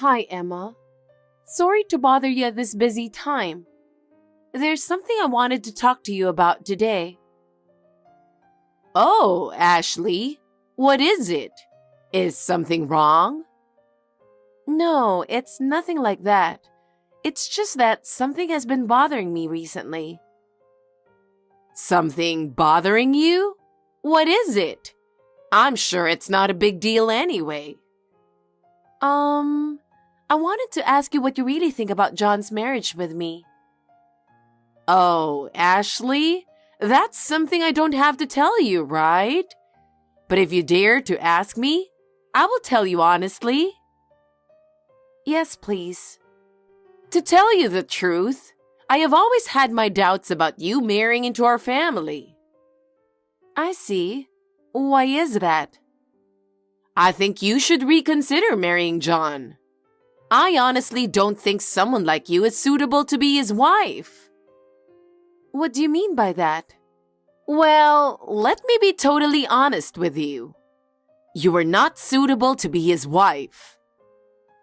Hi, Emma. Sorry to bother you at this busy time. There's something I wanted to talk to you about today. Oh, Ashley, what is it? Is something wrong? No, it's nothing like that. It's just that something has been bothering me recently. Something bothering you? What is it? I'm sure it's not a big deal anyway. I wanted to ask you what you really think about John's marriage with me. Oh, Ashley, that's something I don't have to tell you, right? But if you dare to ask me, I will tell you honestly. Yes, please. To tell you the truth, I have always had my doubts about you marrying into our family. I see. Why is that? I think you should reconsider marrying John. I honestly don't think someone like you is suitable to be his wife. What do you mean by that? Well, let me be totally honest with you. You are not suitable to be his wife.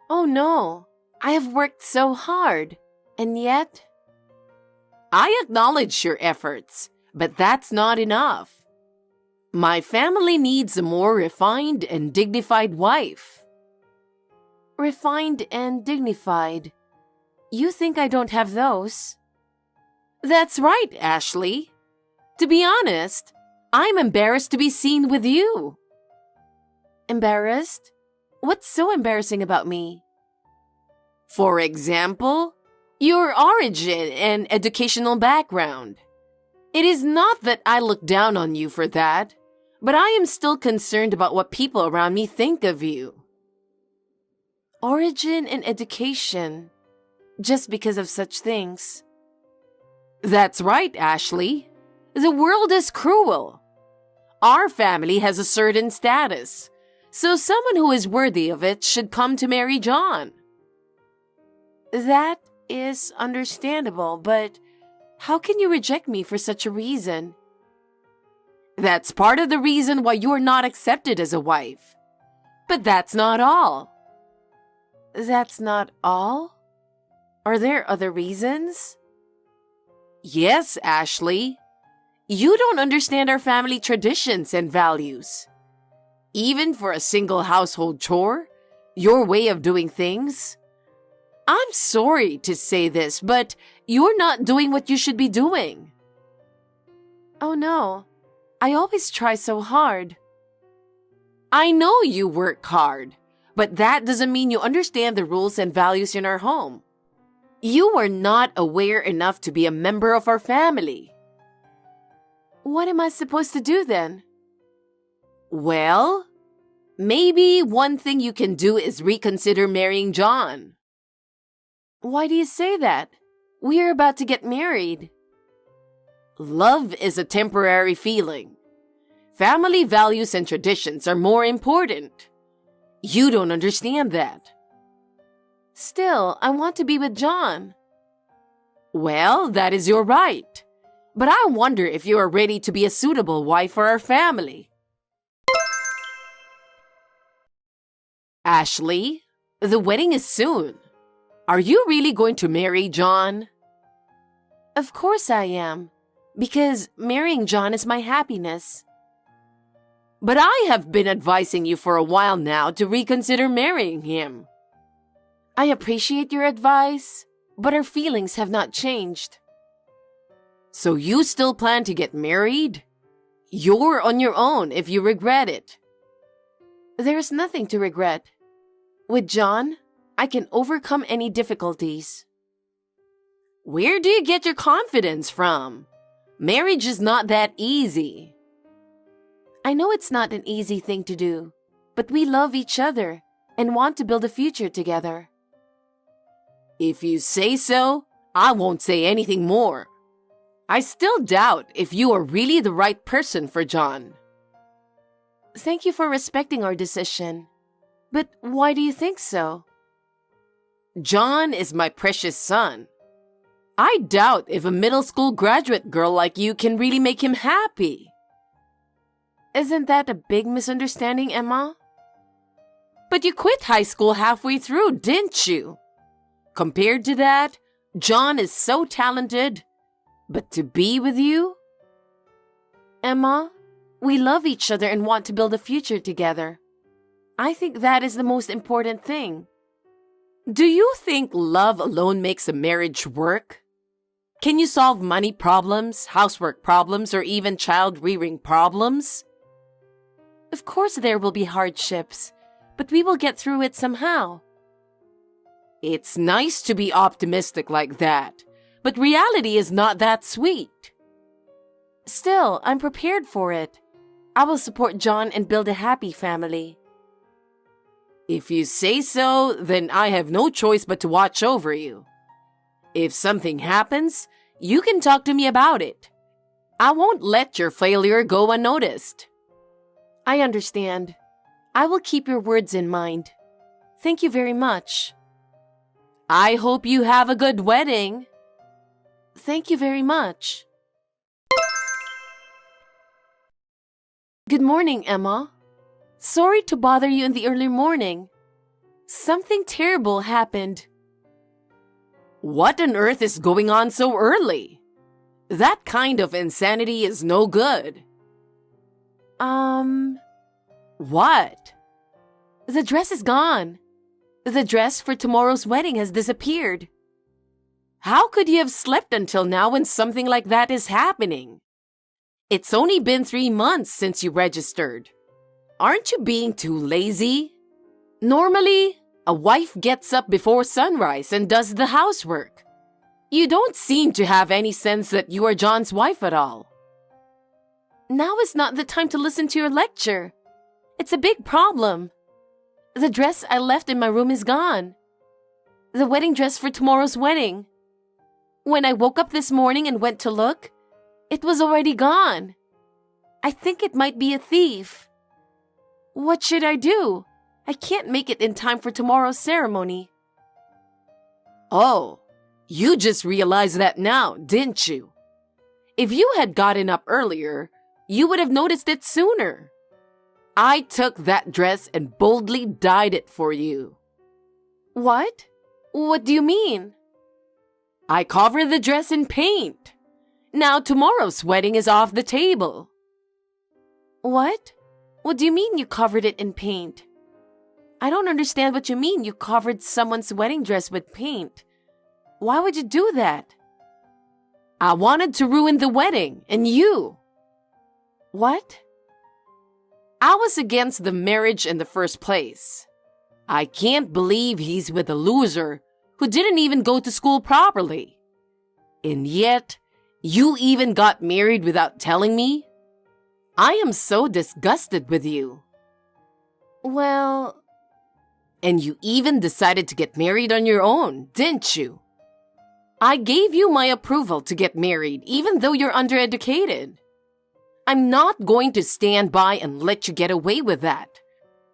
Oh no, I have worked so hard, and yet… I acknowledge your efforts, but that's not enough. My family needs a more refined and dignified wife. Refined and dignified. You think I don't have those? That's right, Ashley. To be honest, I'm embarrassed to be seen with you. Embarrassed? What's so embarrassing about me? For example, your origin and educational background. It is not that I look down on you for that, but I am still concerned about what people around me think of you. Origin and education. Just because of such things. That's right, Ashley. The world is cruel. Our family has a certain status, so someone who is worthy of it should come to marry John. That is understandable, but how can you reject me for such a reason? That's part of the reason why you're not accepted as a wife. But that's not all. That's not all? Are there other reasons? Yes, Ashley. You don't understand our family traditions and values. Even for a single household chore, your way of doing things. I'm sorry to say this, but you're not doing what you should be doing. Oh no, I always try so hard. I know you work hard, but that doesn't mean you understand the rules and values in our home. You are not aware enough to be a member of our family. What am I supposed to do then? Well, maybe one thing you can do is reconsider marrying John. Why do you say that? We're about to get married. Love is a temporary feeling. Family values and traditions are more important. You don't understand that. Still, I want to be with John. Well, that is your right. But I wonder if you are ready to be a suitable wife for our family. Ashley, the wedding is soon. Are you really going to marry John? Of course I am, because marrying John is my happiness. But I have been advising you for a while now to reconsider marrying him. I appreciate your advice, but our feelings have not changed. So you still plan to get married? You're on your own if you regret it. There's nothing to regret. With John, I can overcome any difficulties. Where do you get your confidence from? Marriage is not that easy. I know it's not an easy thing to do, but we love each other and want to build a future together. If you say so, I won't say anything more. I still doubt if you are really the right person for John. Thank you for respecting our decision. But why do you think so? John is my precious son. I doubt if a middle school graduate girl like you can really make him happy. Isn't that a big misunderstanding, Emma? But you quit high school halfway through, didn't you? Compared to that, John is so talented. But to be with you? Emma, we love each other and want to build a future together. I think that is the most important thing. Do you think love alone makes a marriage work? Can you solve money problems, housework problems, or even child-rearing problems? Of course there will be hardships, but we will get through it somehow. It's nice to be optimistic like that, but reality is not that sweet. Still, I'm prepared for it. I will support John and build a happy family. If you say so, then I have no choice but to watch over you. If something happens, you can talk to me about it. I won't let your failure go unnoticed. I understand. I will keep your words in mind. Thank you very much. I hope you have a good wedding. Thank you very much. Good morning, Emma. Sorry to bother you in the early morning. Something terrible happened. What on earth is going on so early? That kind of insanity is no good. What? The dress is gone. The dress for tomorrow's wedding has disappeared. How could you have slept until now when something like that is happening? It's only been 3 months since you registered. Aren't you being too lazy? Normally, a wife gets up before sunrise and does the housework. You don't seem to have any sense that you are John's wife at all. Now is not the time to listen to your lecture. It's a big problem. The dress I left in my room is gone. The wedding dress for tomorrow's wedding. When I woke up this morning and went to look, it was already gone. I think it might be a thief. What should I do? I can't make it in time for tomorrow's ceremony. Oh, you just realized that now, didn't you? If you had gotten up earlier, you would have noticed it sooner. I took that dress and boldly dyed it for you. What? What do you mean? I covered the dress in paint. Now tomorrow's wedding is off the table. What? What do you mean you covered it in paint? I don't understand what you mean you covered someone's wedding dress with paint. Why would you do that? I wanted to ruin the wedding, and you. What? I was against the marriage in the first place. I can't believe he's with a loser who didn't even go to school properly. And yet, you even got married without telling me? I am so disgusted with you. Well... And you even decided to get married on your own, didn't you? I gave you my approval to get married, even though you're undereducated. I'm not going to stand by and let you get away with that.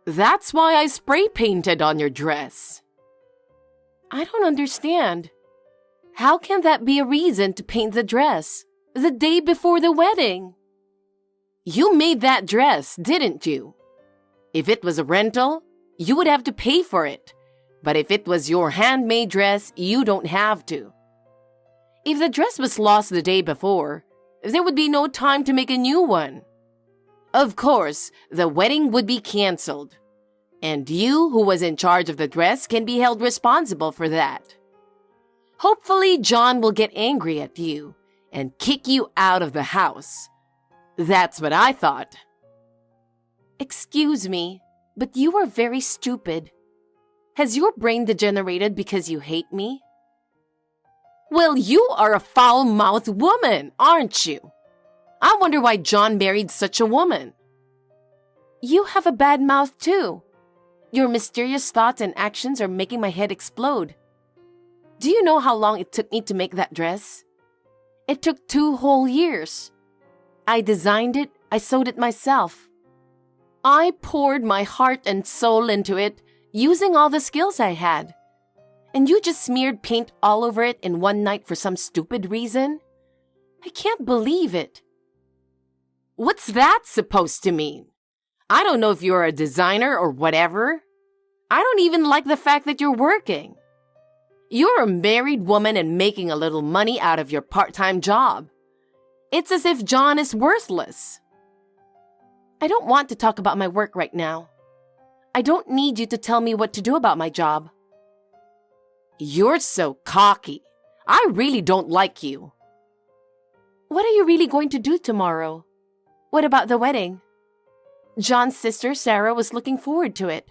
That's why I spray painted on your dress. I don't understand. How can that be a reason to paint the dress the day before the wedding? You made that dress, didn't you? If it was a rental, you would have to pay for it. But if it was your handmade dress, you don't have to. If the dress was lost the day before, there would be no time to make a new one. Of course, the wedding would be canceled. And you, who was in charge of the dress, can be held responsible for that. Hopefully, John will get angry at you and kick you out of the house. That's what I thought. Excuse me, but you are very stupid. Has your brain degenerated because you hate me? Well, you are a foul-mouthed woman, aren't you? I wonder why John married such a woman. You have a bad mouth too. Your mysterious thoughts and actions are making my head explode. Do you know how long it took me to make that dress? It took 2 whole years. I designed it, I sewed it myself. I poured my heart and soul into it, using all the skills I had. And you just smeared paint all over it in one night for some stupid reason? I can't believe it. What's that supposed to mean? I don't know if you're a designer or whatever, I don't even like the fact that you're working. You're a married woman and making a little money out of your part-time job. It's as if John is worthless. I don't want to talk about my work right now. I don't need you to tell me what to do about my job. You're so cocky. I really don't like you. What are you really going to do tomorrow? What about the wedding? John's sister, Sarah, was looking forward to it.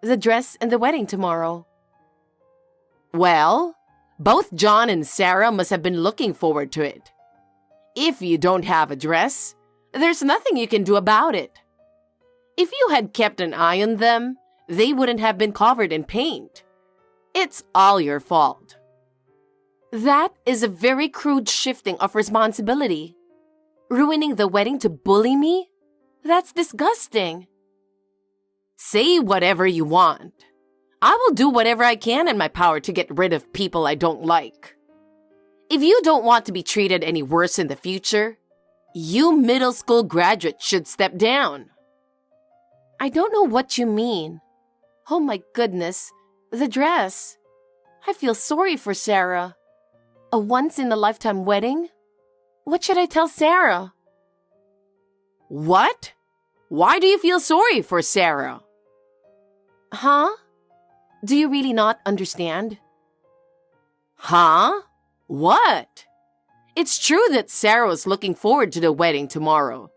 The dress and the wedding tomorrow. Well, both John and Sarah must have been looking forward to it. If you don't have a dress, there's nothing you can do about it. If you had kept an eye on them, they wouldn't have been covered in paint. It's all your fault. That is a very crude shifting of responsibility. Ruining the wedding to bully me? That's disgusting. Say whatever you want. I will do whatever I can in my power to get rid of people I don't like. If you don't want to be treated any worse in the future, you middle school graduates should step down. I don't know what you mean. Oh my goodness, the dress. I feel sorry for Sarah. A once-in-a-lifetime wedding? What should I tell Sarah? What? Why do you feel sorry for Sarah? Huh? Do you really not understand? Huh? What? It's true that Sarah was looking forward to the wedding tomorrow.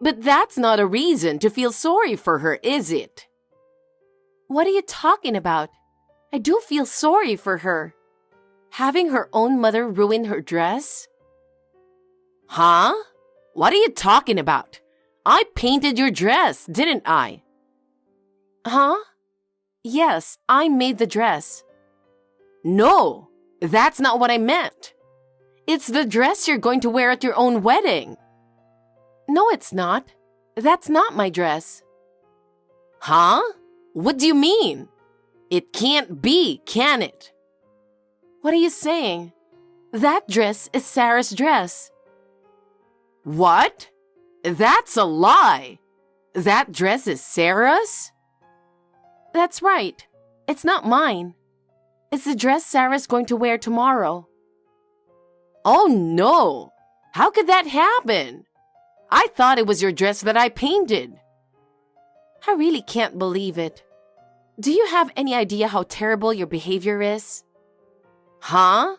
But that's not a reason to feel sorry for her, is it? What are you talking about? I do feel sorry for her. Having her own mother ruin her dress? Huh? What are you talking about? I painted your dress, didn't I? Huh? Yes, I made the dress. No, that's not what I meant. It's the dress you're going to wear at your own wedding. No, it's not. That's not my dress. Huh? What do you mean? It can't be, can it? What are you saying? That dress is Sarah's dress. What? That's a lie. That dress is Sarah's? That's right. It's not mine. It's the dress Sarah's going to wear tomorrow. Oh no! How could that happen? I thought it was your dress that I painted. I really can't believe it. Do you have any idea how terrible your behavior is? Huh?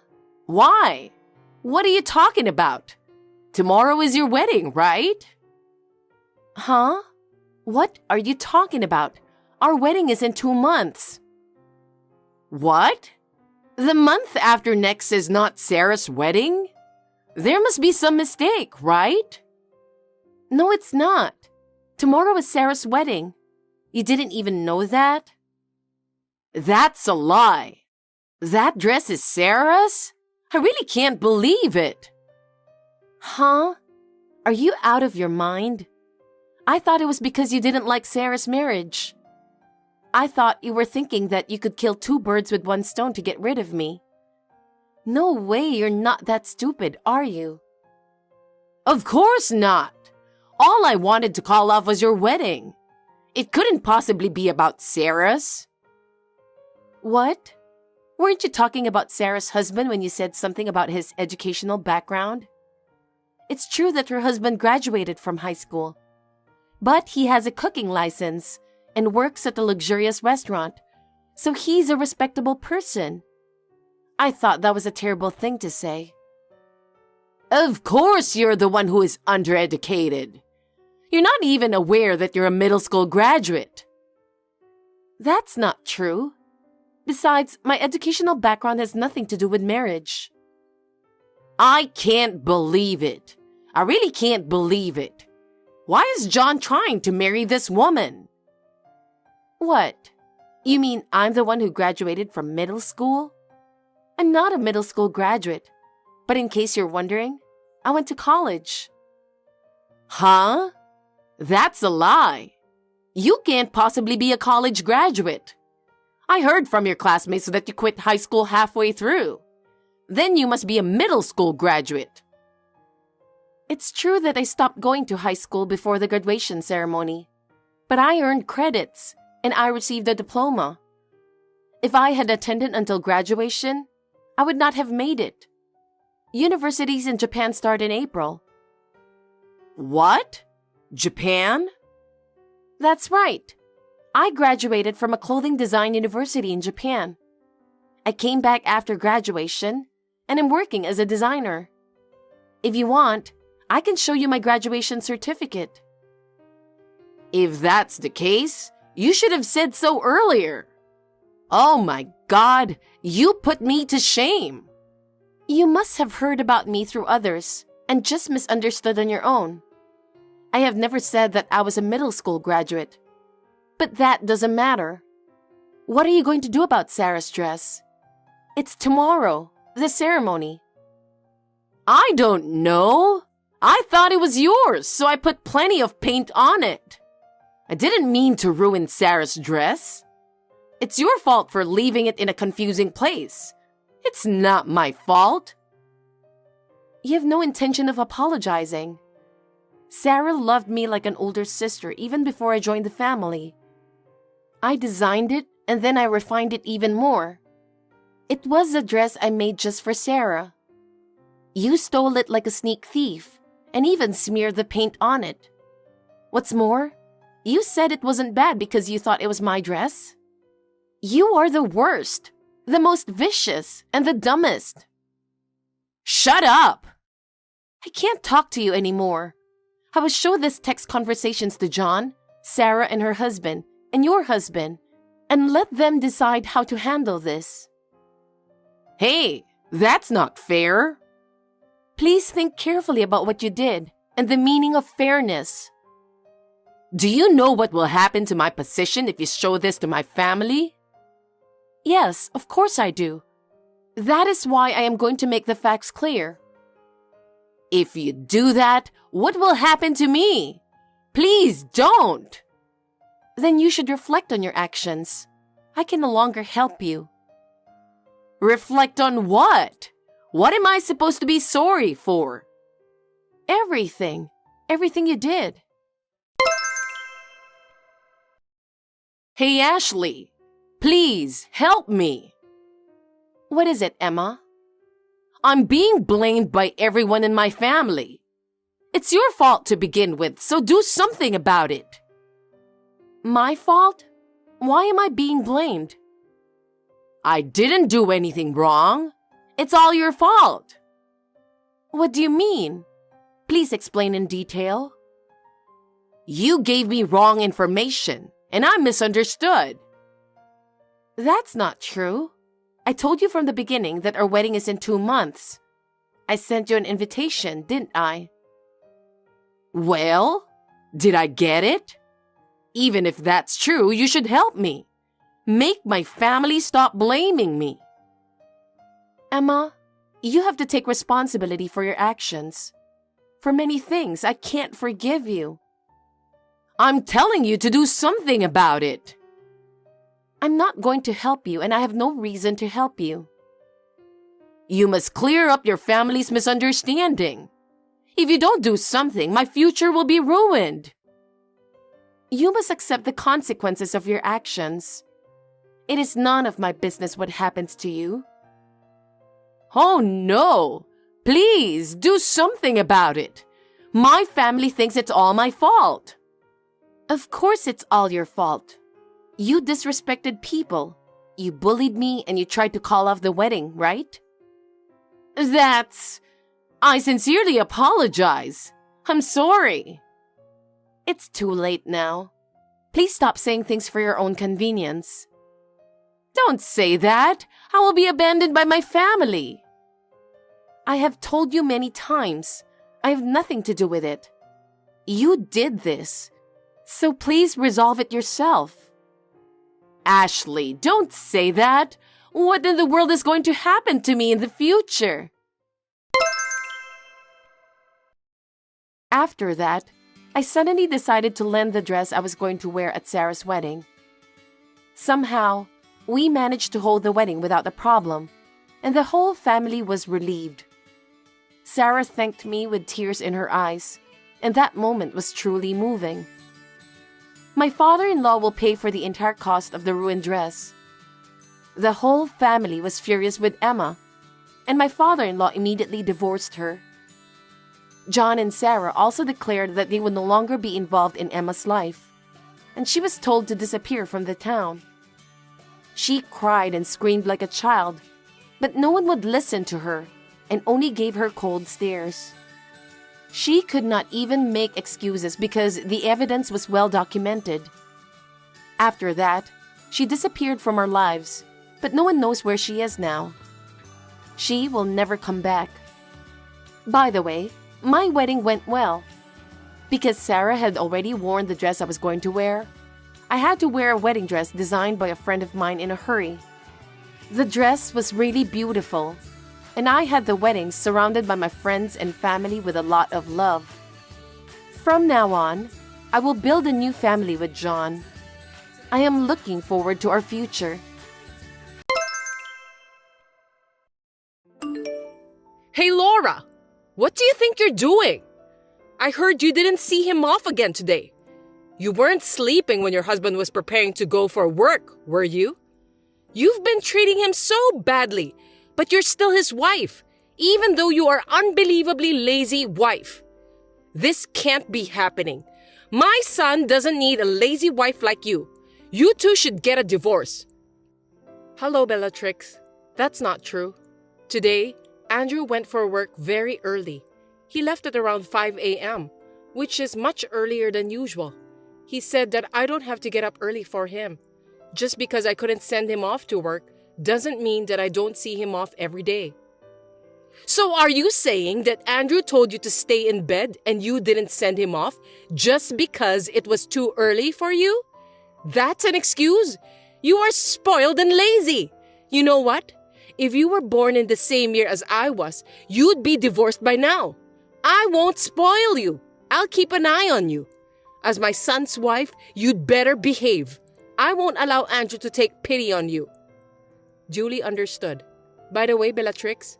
Why? What are you talking about? Tomorrow is your wedding, right? Huh? What are you talking about? Our wedding is in 2 months. What? The month after next is not Sarah's wedding? There must be some mistake, right? No, it's not. Tomorrow is Sarah's wedding. You didn't even know that? That's a lie. That dress is Sarah's? I really can't believe it. Huh? Are you out of your mind? I thought it was because you didn't like Sarah's marriage. I thought you were thinking that you could kill 2 birds with 1 stone to get rid of me. No way, you're not that stupid, are you? Of course not. All I wanted to call off was your wedding. It couldn't possibly be about Sarah's. What? Weren't you talking about Sarah's husband when you said something about his educational background? It's true that her husband graduated from high school, but he has a cooking license and works at a luxurious restaurant, so he's a respectable person. I thought that was a terrible thing to say. Of course you're the one who is undereducated. You're not even aware that you're a middle school graduate. That's not true. Besides, my educational background has nothing to do with marriage. I can't believe it. I really can't believe it. Why is John trying to marry this woman? What? You mean I'm the one who graduated from middle school? I'm not a middle school graduate, but in case you're wondering, I went to college. Huh? That's a lie. You can't possibly be a college graduate. I heard from your classmates that you quit high school halfway through. Then you must be a middle school graduate. It's true that I stopped going to high school before the graduation ceremony, but I earned credits, and I received a diploma. If I had attended until graduation, I would not have made it. Universities in Japan start in April. What? Japan? That's right. I graduated from a clothing design university in Japan. I came back after graduation and am working as a designer. If you want, I can show you my graduation certificate. If that's the case, you should have said so earlier. Oh my God, you put me to shame. You must have heard about me through others and just misunderstood on your own. I have never said that I was a middle school graduate. But that doesn't matter. What are you going to do about Sarah's dress? It's tomorrow, the ceremony. I don't know. I thought it was yours, so I put plenty of paint on it. I didn't mean to ruin Sarah's dress. It's your fault for leaving it in a confusing place. It's not my fault. You have no intention of apologizing. Sarah loved me like an older sister even before I joined the family. I designed it and then I refined it even more. It was a dress I made just for Sarah. You stole it like a sneak thief and even smeared the paint on it. What's more, you said it wasn't bad because you thought it was my dress. You are the worst, the most vicious, and the dumbest. Shut up! I can't talk to you anymore. I will show this text conversations to John, Sarah and her husband, and your husband, and let them decide how to handle this. Hey, that's not fair. Please think carefully about what you did and the meaning of fairness. Do you know what will happen to my position if you show this to my family? Yes, of course I do. That is why I am going to make the facts clear. If you do that, what will happen to me? Please don't. Then you should reflect on your actions. I can no longer help you. Reflect on what? What am I supposed to be sorry for? Everything. Everything you did. Hey, Ashley. Please, help me. What is it, Emma? I'm being blamed by everyone in my family. It's your fault to begin with, so do something about it. My fault? Why am I being blamed? I didn't do anything wrong. It's all your fault. What do you mean? Please explain in detail. You gave me wrong information, and I misunderstood. That's not true. I told you from the beginning that our wedding is in 2 months. I sent you an invitation, didn't I? Well, did I get it? Even if that's true, you should help me. Make my family stop blaming me. Emma, you have to take responsibility for your actions. For many things, I can't forgive you. I'm telling you to do something about it. I'm not going to help you, and I have no reason to help you. You must clear up your family's misunderstanding. If you don't do something, my future will be ruined. You must accept the consequences of your actions. It is none of my business what happens to you. Oh no! Please, do something about it. My family thinks it's all my fault. Of course it's all your fault. You disrespected people. You bullied me and you tried to call off the wedding, right? I sincerely apologize. I'm sorry. It's too late now. Please stop saying things for your own convenience. Don't say that. I will be abandoned by my family. I have told you many times. I have nothing to do with it. You did this. So please resolve it yourself. Ashley, don't say that. What in the world is going to happen to me in the future? After that, I suddenly decided to lend the dress I was going to wear at Sarah's wedding. Somehow, we managed to hold the wedding without a problem, and the whole family was relieved. Sarah thanked me with tears in her eyes, and that moment was truly moving. My father-in-law will pay for the entire cost of the ruined dress. The whole family was furious with Emma, and my father-in-law immediately divorced her. John and Sarah also declared that they would no longer be involved in Emma's life, and she was told to disappear from the town. She cried and screamed like a child, but no one would listen to her and only gave her cold stares. She could not even make excuses because the evidence was well documented. After that, she disappeared from our lives, but no one knows where she is now. She will never come back. By the way, my wedding went well. Because Sarah had already worn the dress I was going to wear, I had to wear a wedding dress designed by a friend of mine in a hurry. The dress was really beautiful, and I had the wedding surrounded by my friends and family with a lot of love. From now on, I will build a new family with John. I am looking forward to our future. Hey Laura, what do you think you're doing? I heard you didn't see him off again today. You weren't sleeping when your husband was preparing to go for work, were you? You've been treating him so badly, but you're still his wife, even though you are unbelievably lazy wife. This can't be happening. My son doesn't need a lazy wife like you. You two should get a divorce. Hello, Bellatrix. That's not true. Today, Andrew went for work very early. He left at around 5 a.m., which is much earlier than usual. He said that I don't have to get up early for him. Just because I couldn't send him off to work doesn't mean that I don't see him off every day. So are you saying that Andrew told you to stay in bed and you didn't send him off just because it was too early for you? That's an excuse? You are spoiled and lazy. You know what? If you were born in the same year as I was, you'd be divorced by now. I won't spoil you. I'll keep an eye on you. As my son's wife, you'd better behave. I won't allow Andrew to take pity on you. Duly understood. By the way, Bellatrix,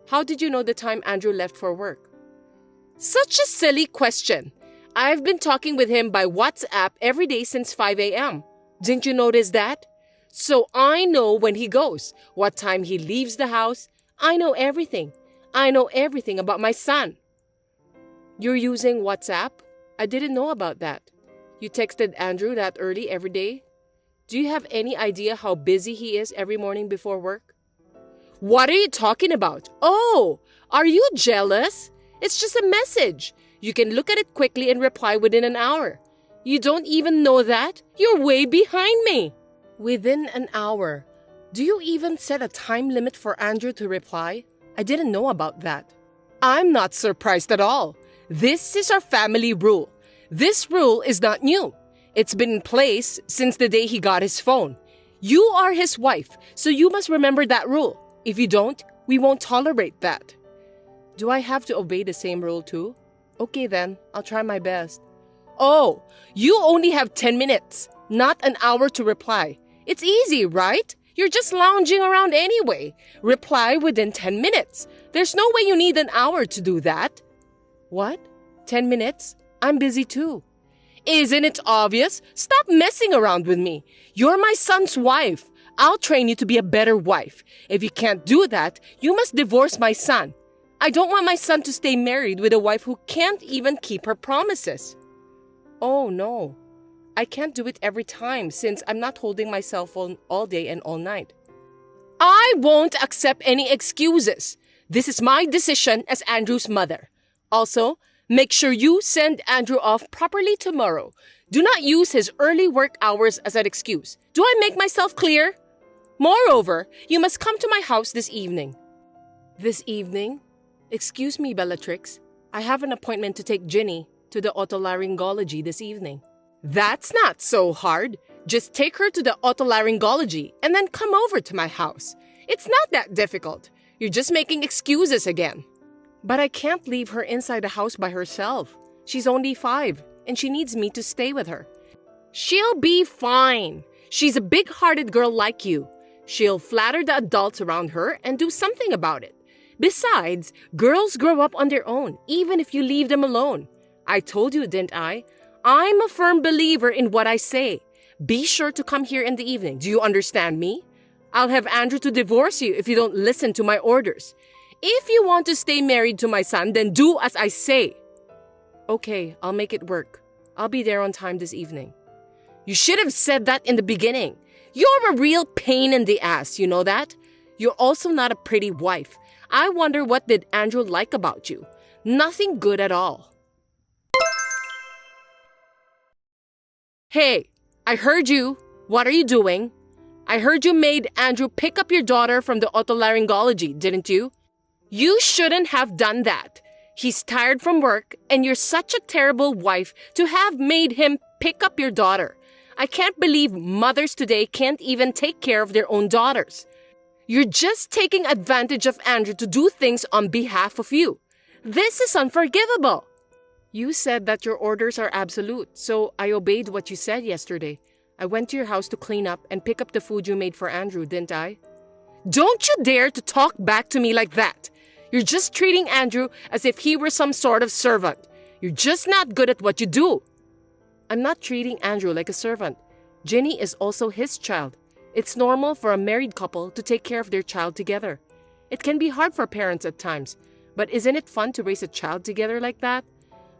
how did you know the time Andrew left for work? Such a silly question. I've been talking with him by WhatsApp every day since 5 a.m. Didn't you notice that? So I know when he goes, what time he leaves the house. I know everything. I know everything about my son. You're using WhatsApp? I didn't know about that. You texted Andrew that early every day? Do you have any idea how busy he is every morning before work? What are you talking about? Oh, are you jealous? It's just a message. You can look at it quickly and reply within an hour. You don't even know that? You're way behind me. Within an hour. Do you even set a time limit for Andrew to reply? I didn't know about that. I'm not surprised at all. This is our family rule. This rule is not new. It's been in place since the day he got his phone. You are his wife, so you must remember that rule. If you don't, we won't tolerate that. Do I have to obey the same rule too? Okay then, I'll try my best. Oh, you only have 10 minutes, not an hour to reply. It's easy, right? You're just lounging around anyway. Reply within 10 minutes. There's no way you need an hour to do that. What? 10 minutes? I'm busy too. Isn't it obvious? Stop messing around with me. You're my son's wife. I'll train you to be a better wife. If you can't do that, you must divorce my son. I don't want my son to stay married with a wife who can't even keep her promises. Oh no. I can't do it every time since I'm not holding my cell phone all day and all night. I won't accept any excuses. This is my decision as Andrew's mother. Also, make sure you send Andrew off properly tomorrow. Do not use his early work hours as an excuse. Do I make myself clear? Moreover, you must come to my house this evening. This evening? Excuse me, Bellatrix. I have an appointment to take Ginny to the otolaryngology this evening. That's not so hard. Just take her to the otolaryngology and then come over to my house. It's not that difficult. You're just making excuses again. But I can't leave her inside the house by herself. She's only 5 and she needs me to stay with her. She'll be fine. She's a big-hearted girl like you. She'll flatter the adults around her and do something about it. Besides, girls grow up on their own, even if you leave them alone. I told you, didn't I? I'm a firm believer in what I say. Be sure to come here in the evening. Do you understand me? I'll have Andrew to divorce you if you don't listen to my orders. If you want to stay married to my son, then do as I say. Okay, I'll make it work. I'll be there on time this evening. You should have said that in the beginning. You're a real pain in the ass, you know that? You're also not a pretty wife. I wonder what did Andrew like about you? Nothing good at all. Hey, I heard you. What are you doing? I heard you made Andrew pick up your daughter from the otolaryngology, didn't you? You shouldn't have done that. He's tired from work, and you're such a terrible wife to have made him pick up your daughter. I can't believe mothers today can't even take care of their own daughters. You're just taking advantage of Andrew to do things on behalf of you. This is unforgivable. You said that your orders are absolute, so I obeyed what you said yesterday. I went to your house to clean up and pick up the food you made for Andrew, didn't I? Don't you dare to talk back to me like that. You're just treating Andrew as if he were some sort of servant. You're just not good at what you do. I'm not treating Andrew like a servant. Ginny is also his child. It's normal for a married couple to take care of their child together. It can be hard for parents at times, but isn't it fun to raise a child together like that?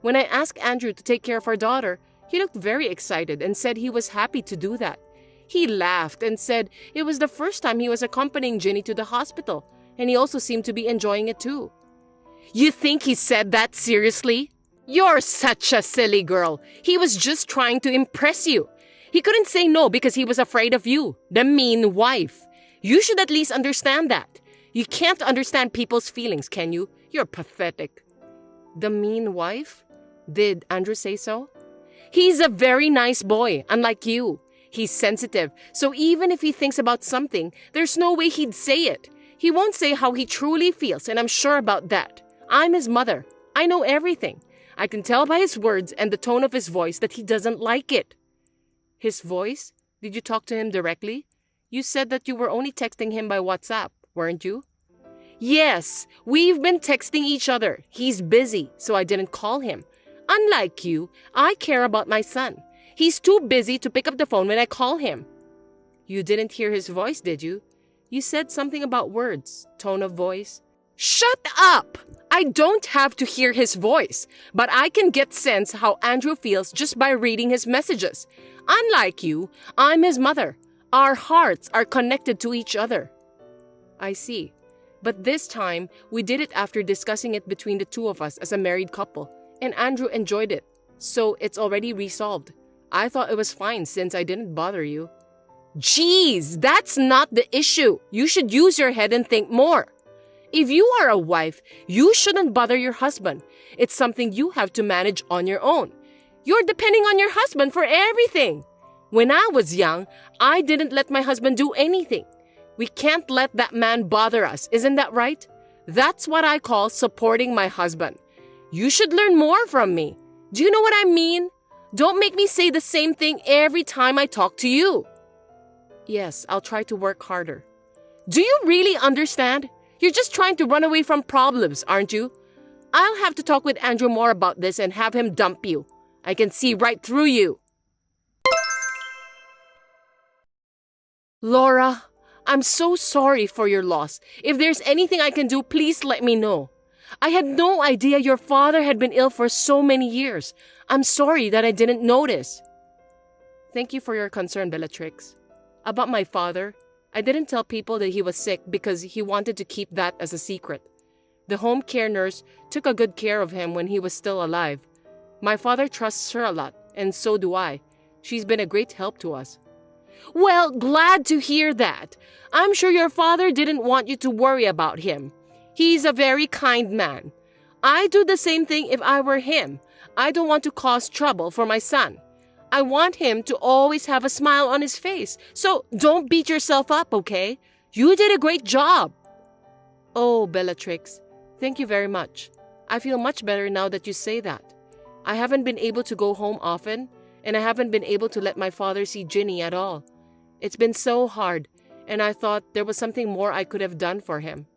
When I asked Andrew to take care of our daughter, he looked very excited and said he was happy to do that. He laughed and said it was the first time he was accompanying Ginny to the hospital, and he also seemed to be enjoying it too. You think he said that seriously? You're such a silly girl. He was just trying to impress you. He couldn't say no because he was afraid of you, the mean wife. You should at least understand that. You can't understand people's feelings, can you? You're pathetic. The mean wife? Did Andrew say so? He's a very nice boy, unlike you. He's sensitive, so even if he thinks about something, there's no way he'd say it. He won't say how he truly feels, and I'm sure about that. I'm his mother. I know everything. I can tell by his words and the tone of his voice that he doesn't like it. His voice? Did you talk to him directly? You said that you were only texting him by WhatsApp, weren't you? Yes, we've been texting each other. He's busy, so I didn't call him. Unlike you, I care about my son. He's too busy to pick up the phone when I call him. You didn't hear his voice, did you? You said something about words, tone of voice. Shut up! I don't have to hear his voice, but I can get sense how Andrew feels just by reading his messages. Unlike you, I'm his mother. Our hearts are connected to each other. I see. But this time, we did it after discussing it between the two of us as a married couple, and Andrew enjoyed it, so it's already resolved. I thought it was fine since I didn't bother you. Jeez, that's not the issue. You should use your head and think more. If you are a wife, you shouldn't bother your husband. It's something you have to manage on your own. You're depending on your husband for everything. When I was young, I didn't let my husband do anything. We can't let that man bother us, isn't that right? That's what I call supporting my husband. You should learn more from me. Do you know what I mean? Don't make me say the same thing every time I talk to you. Yes, I'll try to work harder. Do you really understand? You're just trying to run away from problems, aren't you? I'll have to talk with Andrew more about this and have him dump you. I can see right through you. Laura, I'm so sorry for your loss. If there's anything I can do, please let me know. I had no idea your father had been ill for so many years. I'm sorry that I didn't notice. Thank you for your concern, Bellatrix. About my father, I didn't tell people that he was sick because he wanted to keep that as a secret. The home care nurse took a good care of him when he was still alive. My father trusts her a lot, and so do I. She's been a great help to us. Well, glad to hear that. I'm sure your father didn't want you to worry about him. He's a very kind man. I'd do the same thing if I were him. I don't want to cause trouble for my son. I want him to always have a smile on his face. So don't beat yourself up, okay? You did a great job. Oh, Bellatrix, thank you very much. I feel much better now that you say that. I haven't been able to go home often, and I haven't been able to let my father see Ginny at all. It's been so hard, and I thought there was something more I could have done for him.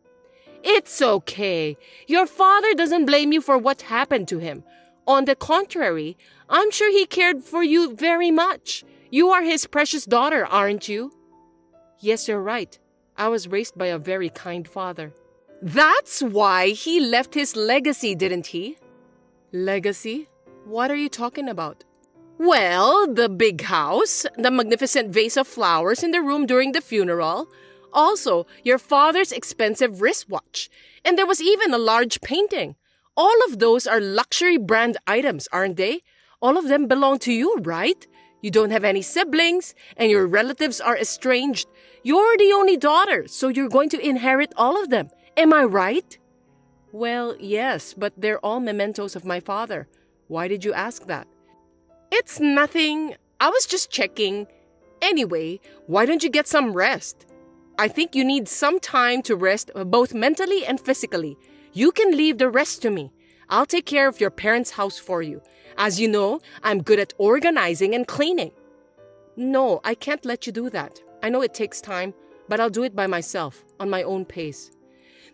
It's okay. Your father doesn't blame you for what happened to him. On the contrary, I'm sure he cared for you very much. You are his precious daughter, aren't you? Yes, you're right. I was raised by a very kind father. That's why he left his legacy, didn't he? Legacy? What are you talking about? Well, the big house, the magnificent vase of flowers in the room during the funeral, also your father's expensive wristwatch, and there was even a large painting. All of those are luxury brand items, aren't they? All of them belong to you, right? You don't have any siblings, and your relatives are estranged. You're the only daughter, so you're going to inherit all of them. Am I right? Well, yes, but they're all mementos of my father. Why did you ask that? It's nothing. I was just checking. Anyway, why don't you get some rest? I think you need some time to rest both mentally and physically. You can leave the rest to me. I'll take care of your parents' house for you. As you know, I'm good at organizing and cleaning. No, I can't let you do that. I know it takes time, but I'll do it by myself, on my own pace.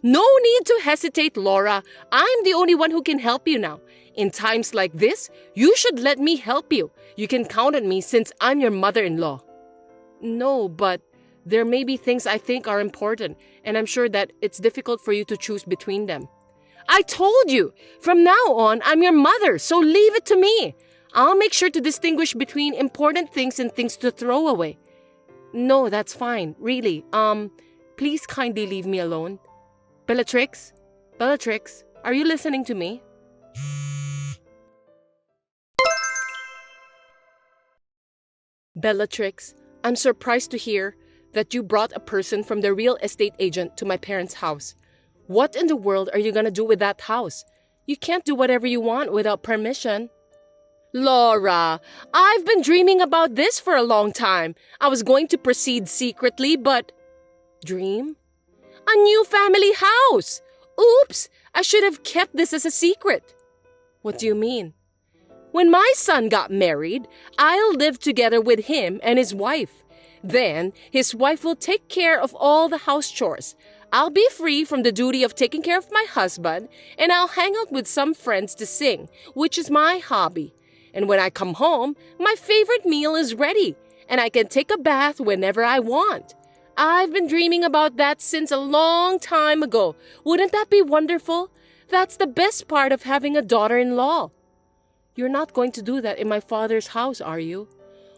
No need to hesitate, Laura. I'm the only one who can help you now. In times like this, you should let me help you. You can count on me since I'm your mother-in-law. No, but there may be things I think are important, and I'm sure that it's difficult for you to choose between them. I told you, from now on, I'm your mother, so leave it to me. I'll make sure to distinguish between important things and things to throw away. No, that's fine, really. Please kindly leave me alone. Bellatrix, are you listening to me? Bellatrix, I'm surprised to hear that you brought a person from the real estate agent to my parents' house. What in the world are you gonna do with that house? You can't do whatever you want without permission. Laura, I've been dreaming about this for a long time. I was going to proceed secretly, but... Dream? A new family house! Oops! I should have kept this as a secret. What do you mean? When my son got married, I'll live together with him and his wife. Then, his wife will take care of all the house chores. I'll be free from the duty of taking care of my husband, and I'll hang out with some friends to sing, which is my hobby. And when I come home, my favorite meal is ready, and I can take a bath whenever I want. I've been dreaming about that since a long time ago. Wouldn't that be wonderful? That's the best part of having a daughter-in-law. You're not going to do that in my father's house, are you?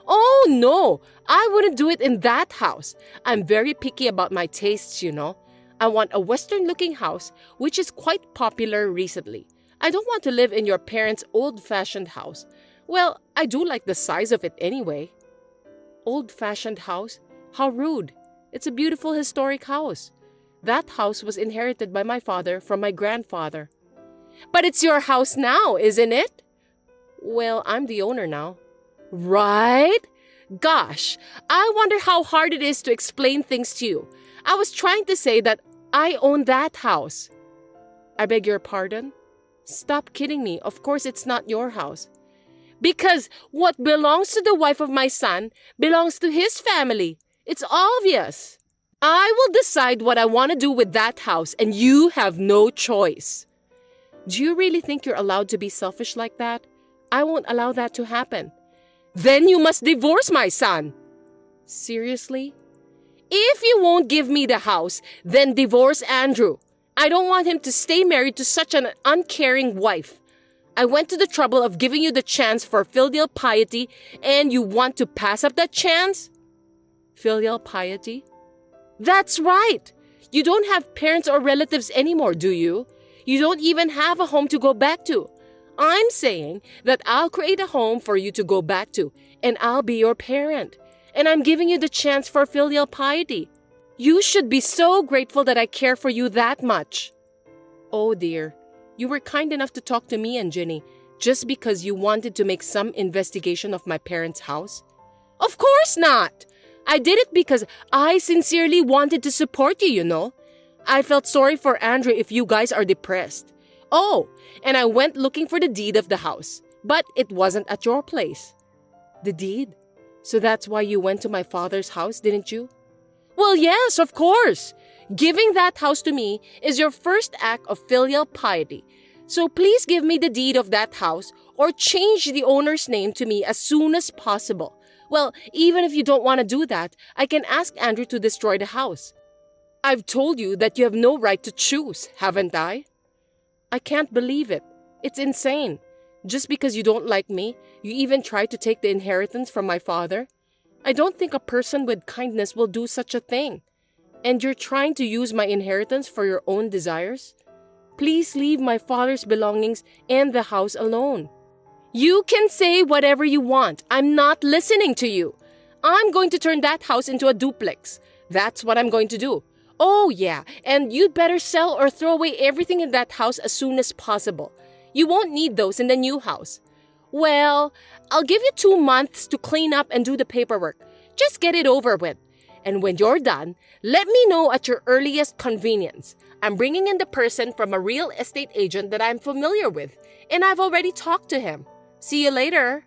Oh, no! I wouldn't do it in that house. I'm very picky about my tastes, you know. I want a Western-looking house, which is quite popular recently. I don't want to live in your parents' old-fashioned house. Well, I do like the size of it anyway. Old-fashioned house? How rude. It's a beautiful historic house. That house was inherited by my father from my grandfather. But it's your house now, isn't it? Well, I'm the owner now. Right? Gosh, I wonder how hard it is to explain things to you. I was trying to say that I own that house. I beg your pardon? Stop kidding me. Of course it's not your house. Because what belongs to the wife of my son belongs to his family. It's obvious. I will decide what I want to do with that house, and you have no choice. Do you really think you're allowed to be selfish like that? I won't allow that to happen. Then you must divorce my son. Seriously? If you won't give me the house, then divorce Andrew. I don't want him to stay married to such an uncaring wife. I went to the trouble of giving you the chance for filial piety, and you want to pass up that chance? Filial piety? That's right. You don't have parents or relatives anymore, do you? You don't even have a home to go back to. I'm saying that I'll create a home for you to go back to, and I'll be your parent. And I'm giving you the chance for filial piety. You should be so grateful that I care for you that much. Oh dear, you were kind enough to talk to me and Jenny just because you wanted to make some investigation of my parents' house? Of course not! I did it because I sincerely wanted to support you, you know. I felt sorry for Andrew if you guys are depressed. Oh, and I went looking for the deed of the house, but it wasn't at your place. The deed? So that's why you went to my father's house, didn't you? Well, yes, of course. Giving that house to me is your first act of filial piety. So please give me the deed of that house or change the owner's name to me as soon as possible. Well, even if you don't want to do that, I can ask Andrew to destroy the house. I've told you that you have no right to choose, haven't I? I can't believe it. It's insane. Just because you don't like me, you even try to take the inheritance from my father? I don't think a person with kindness will do such a thing. And you're trying to use my inheritance for your own desires? Please leave my father's belongings and the house alone. You can say whatever you want. I'm not listening to you. I'm going to turn that house into a duplex. That's what I'm going to do. Oh yeah, and you'd better sell or throw away everything in that house as soon as possible. You won't need those in the new house. Well, I'll give you 2 months to clean up and do the paperwork. Just get it over with. And when you're done, let me know at your earliest convenience. I'm bringing in the person from a real estate agent that I'm familiar with, and I've already talked to him. See you later.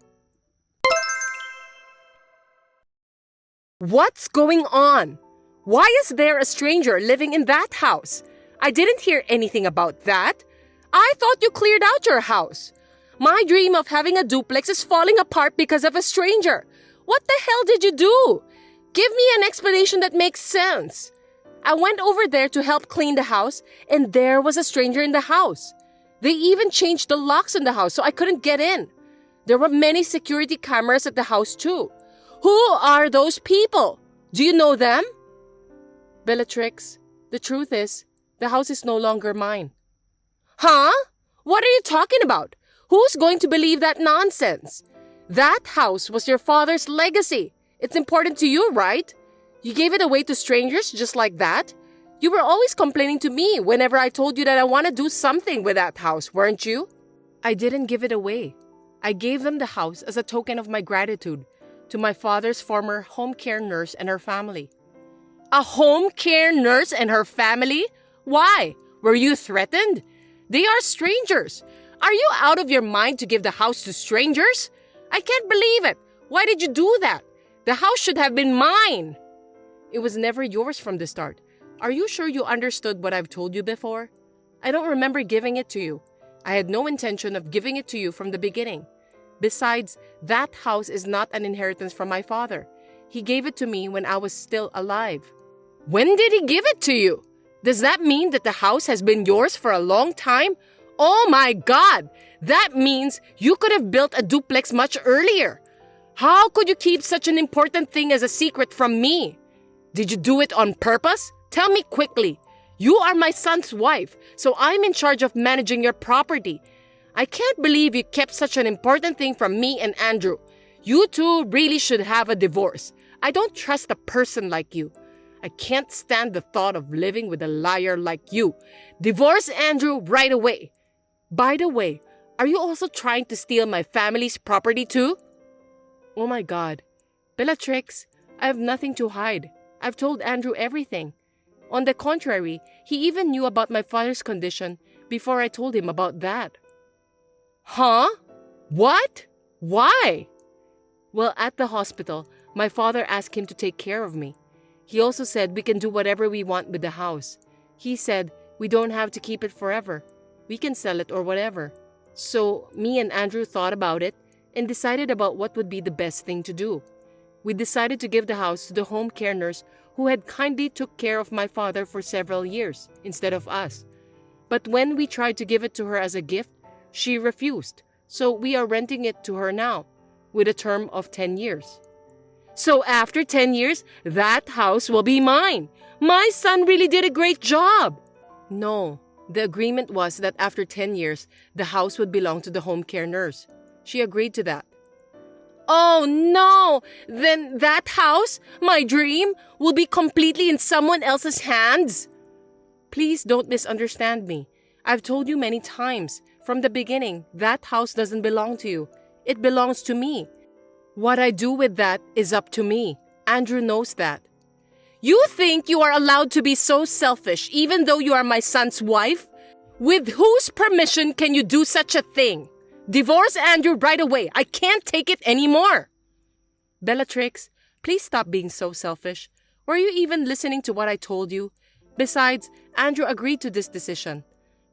What's going on? Why is there a stranger living in that house? I didn't hear anything about that. I thought you cleared out your house. My dream of having a duplex is falling apart because of a stranger. What the hell did you do? Give me an explanation that makes sense. I went over there to help clean the house, and there was a stranger in the house. They even changed the locks in the house so I couldn't get in. There were many security cameras at the house too. Who are those people? Do you know them? Bellatrix, the truth is, the house is no longer mine. Huh? What are you talking about? Who's going to believe that nonsense? That house was your father's legacy. It's important to you, right? You gave it away to strangers just like that? You were always complaining to me whenever I told you that I want to do something with that house, weren't you? I didn't give it away. I gave them the house as a token of my gratitude to my father's former home care nurse and her family. A home care nurse and her family? Why? Were you threatened? They are strangers. Are you out of your mind to give the house to strangers? I can't believe it. Why did you do that? The house should have been mine. It was never yours from the start. Are you sure you understood what I've told you before? I don't remember giving it to you. I had no intention of giving it to you from the beginning. Besides, that house is not an inheritance from my father. He gave it to me when I was still alive. When did he give it to you? Does that mean that the house has been yours for a long time? Oh my God! That means you could have built a duplex much earlier. How could you keep such an important thing as a secret from me? Did you do it on purpose? Tell me quickly. You are my son's wife, so I'm in charge of managing your property. I can't believe you kept such an important thing from me and Andrew. You two really should have a divorce. I don't trust a person like you. I can't stand the thought of living with a liar like you. Divorce Andrew right away. By the way, are you also trying to steal my family's property too? Oh my God. Bellatrix, I have nothing to hide. I've told Andrew everything. On the contrary, he even knew about my father's condition before I told him about that. Huh? What? Why? Well, at the hospital, my father asked him to take care of me. He also said we can do whatever we want with the house. He said we don't have to keep it forever. We can sell it or whatever. So me and Andrew thought about it and decided about what would be the best thing to do. We decided to give the house to the home care nurse who had kindly took care of my father for several years instead of us. But when we tried to give it to her as a gift, she refused. So we are renting it to her now with a term of 10 years. So after 10 years, that house will be mine. My son really did a great job. No, the agreement was that after 10 years, the house would belong to the home care nurse. She agreed to that. Oh no! Then that house, my dream, will be completely in someone else's hands? Please don't misunderstand me. I've told you many times, from the beginning, that house doesn't belong to you. It belongs to me. What I do with that is up to me. Andrew knows that. You think you are allowed to be so selfish even though you are my son's wife? With whose permission can you do such a thing? Divorce Andrew right away. I can't take it anymore. Bellatrix, please stop being so selfish. Were you even listening to what I told you? Besides, Andrew agreed to this decision.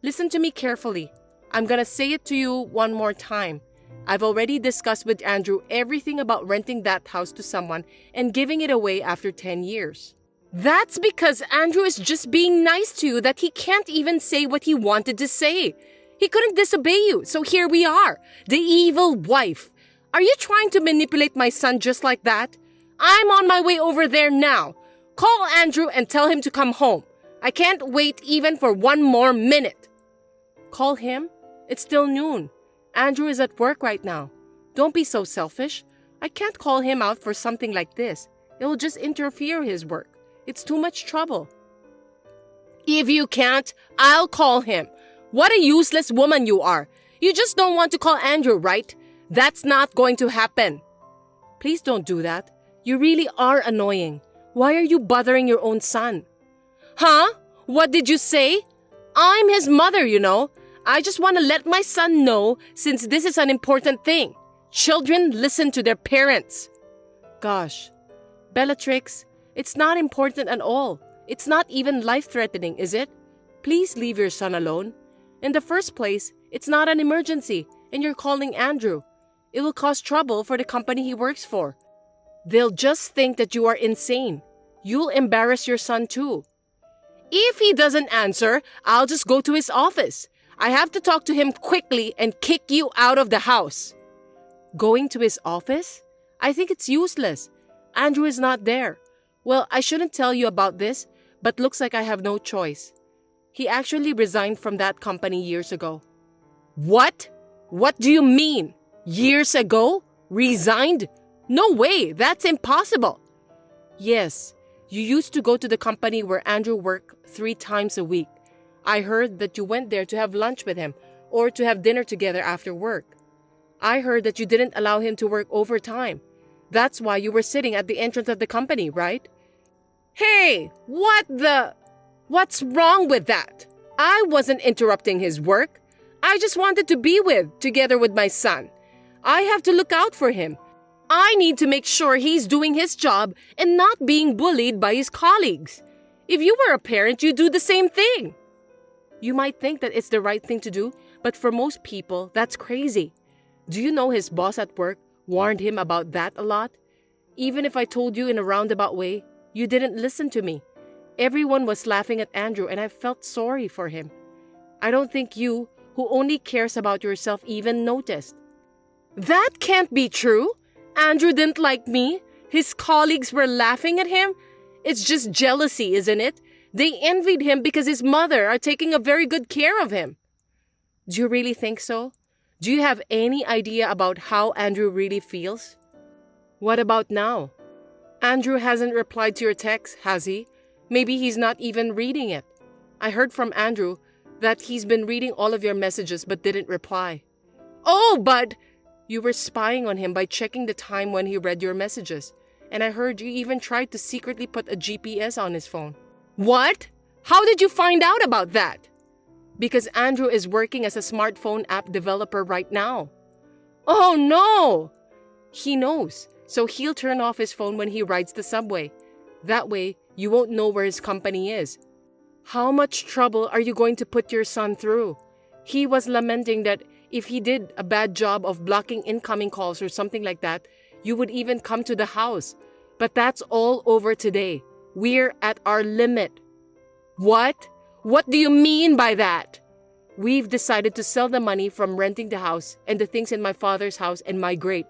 Listen to me carefully. I'm gonna say it to you one more time. I've already discussed with Andrew everything about renting that house to someone and giving it away after 10 years. That's because Andrew is just being nice to you that he can't even say what he wanted to say. He couldn't disobey you, so here we are, the evil wife. Are you trying to manipulate my son just like that? I'm on my way over there now. Call Andrew and tell him to come home. I can't wait even for one more minute. Call him? It's still noon. Andrew is at work right now. Don't be so selfish. I can't call him out for something like this. It will just interfere his work. It's too much trouble. If you can't, I'll call him. What a useless woman you are. You just don't want to call Andrew, right? That's not going to happen. Please don't do that. You really are annoying. Why are you bothering your own son? Huh? What did you say? I'm his mother, you know. I just want to let my son know since this is an important thing. Children listen to their parents. Gosh. Bellatrix, it's not important at all. It's not even life-threatening, is it? Please leave your son alone. In the first place, it's not an emergency, and you're calling Andrew. It will cause trouble for the company he works for. They'll just think that you are insane. You'll embarrass your son too. If he doesn't answer, I'll just go to his office. I have to talk to him quickly and kick you out of the house. Going to his office? I think it's useless. Andrew is not there. Well, I shouldn't tell you about this, but looks like I have no choice. He actually resigned from that company years ago. What? What do you mean? Years ago? Resigned? No way, that's impossible. Yes, you used to go to the company where Andrew worked 3 times a week. I heard that you went there to have lunch with him or to have dinner together after work. I heard that you didn't allow him to work overtime. That's why you were sitting at the entrance of the company, right? Hey, what's wrong with that? I wasn't interrupting his work. I just wanted to be together with my son. I have to look out for him. I need to make sure he's doing his job and not being bullied by his colleagues. If you were a parent, you'd do the same thing. You might think that it's the right thing to do, but for most people, that's crazy. Do you know his boss at work warned him about that a lot? Even if I told you in a roundabout way, you didn't listen to me. Everyone was laughing at Andrew and I felt sorry for him. I don't think you, who only cares about yourself, even noticed. That can't be true. Andrew didn't like me. His colleagues were laughing at him. It's just jealousy, isn't it? They envied him because his mother are taking a very good care of him. Do you really think so? Do you have any idea about how Andrew really feels? What about now? Andrew hasn't replied to your text, has he? Maybe he's not even reading it. I heard from Andrew that he's been reading all of your messages but didn't reply. Oh, but you were spying on him by checking the time when he read your messages. And I heard you even tried to secretly put a GPS on his phone. What? How did you find out about that? Because Andrew is working as a smartphone app developer right now. Oh no! He knows, so he'll turn off his phone when he rides the subway. That way, you won't know where his company is. How much trouble are you going to put your son through? He was lamenting that if he did a bad job of blocking incoming calls or something like that, you would even come to the house. But that's all over today. We're at our limit. What? What do you mean by that? We've decided to sell the money from renting the house and the things in my father's house and migrate.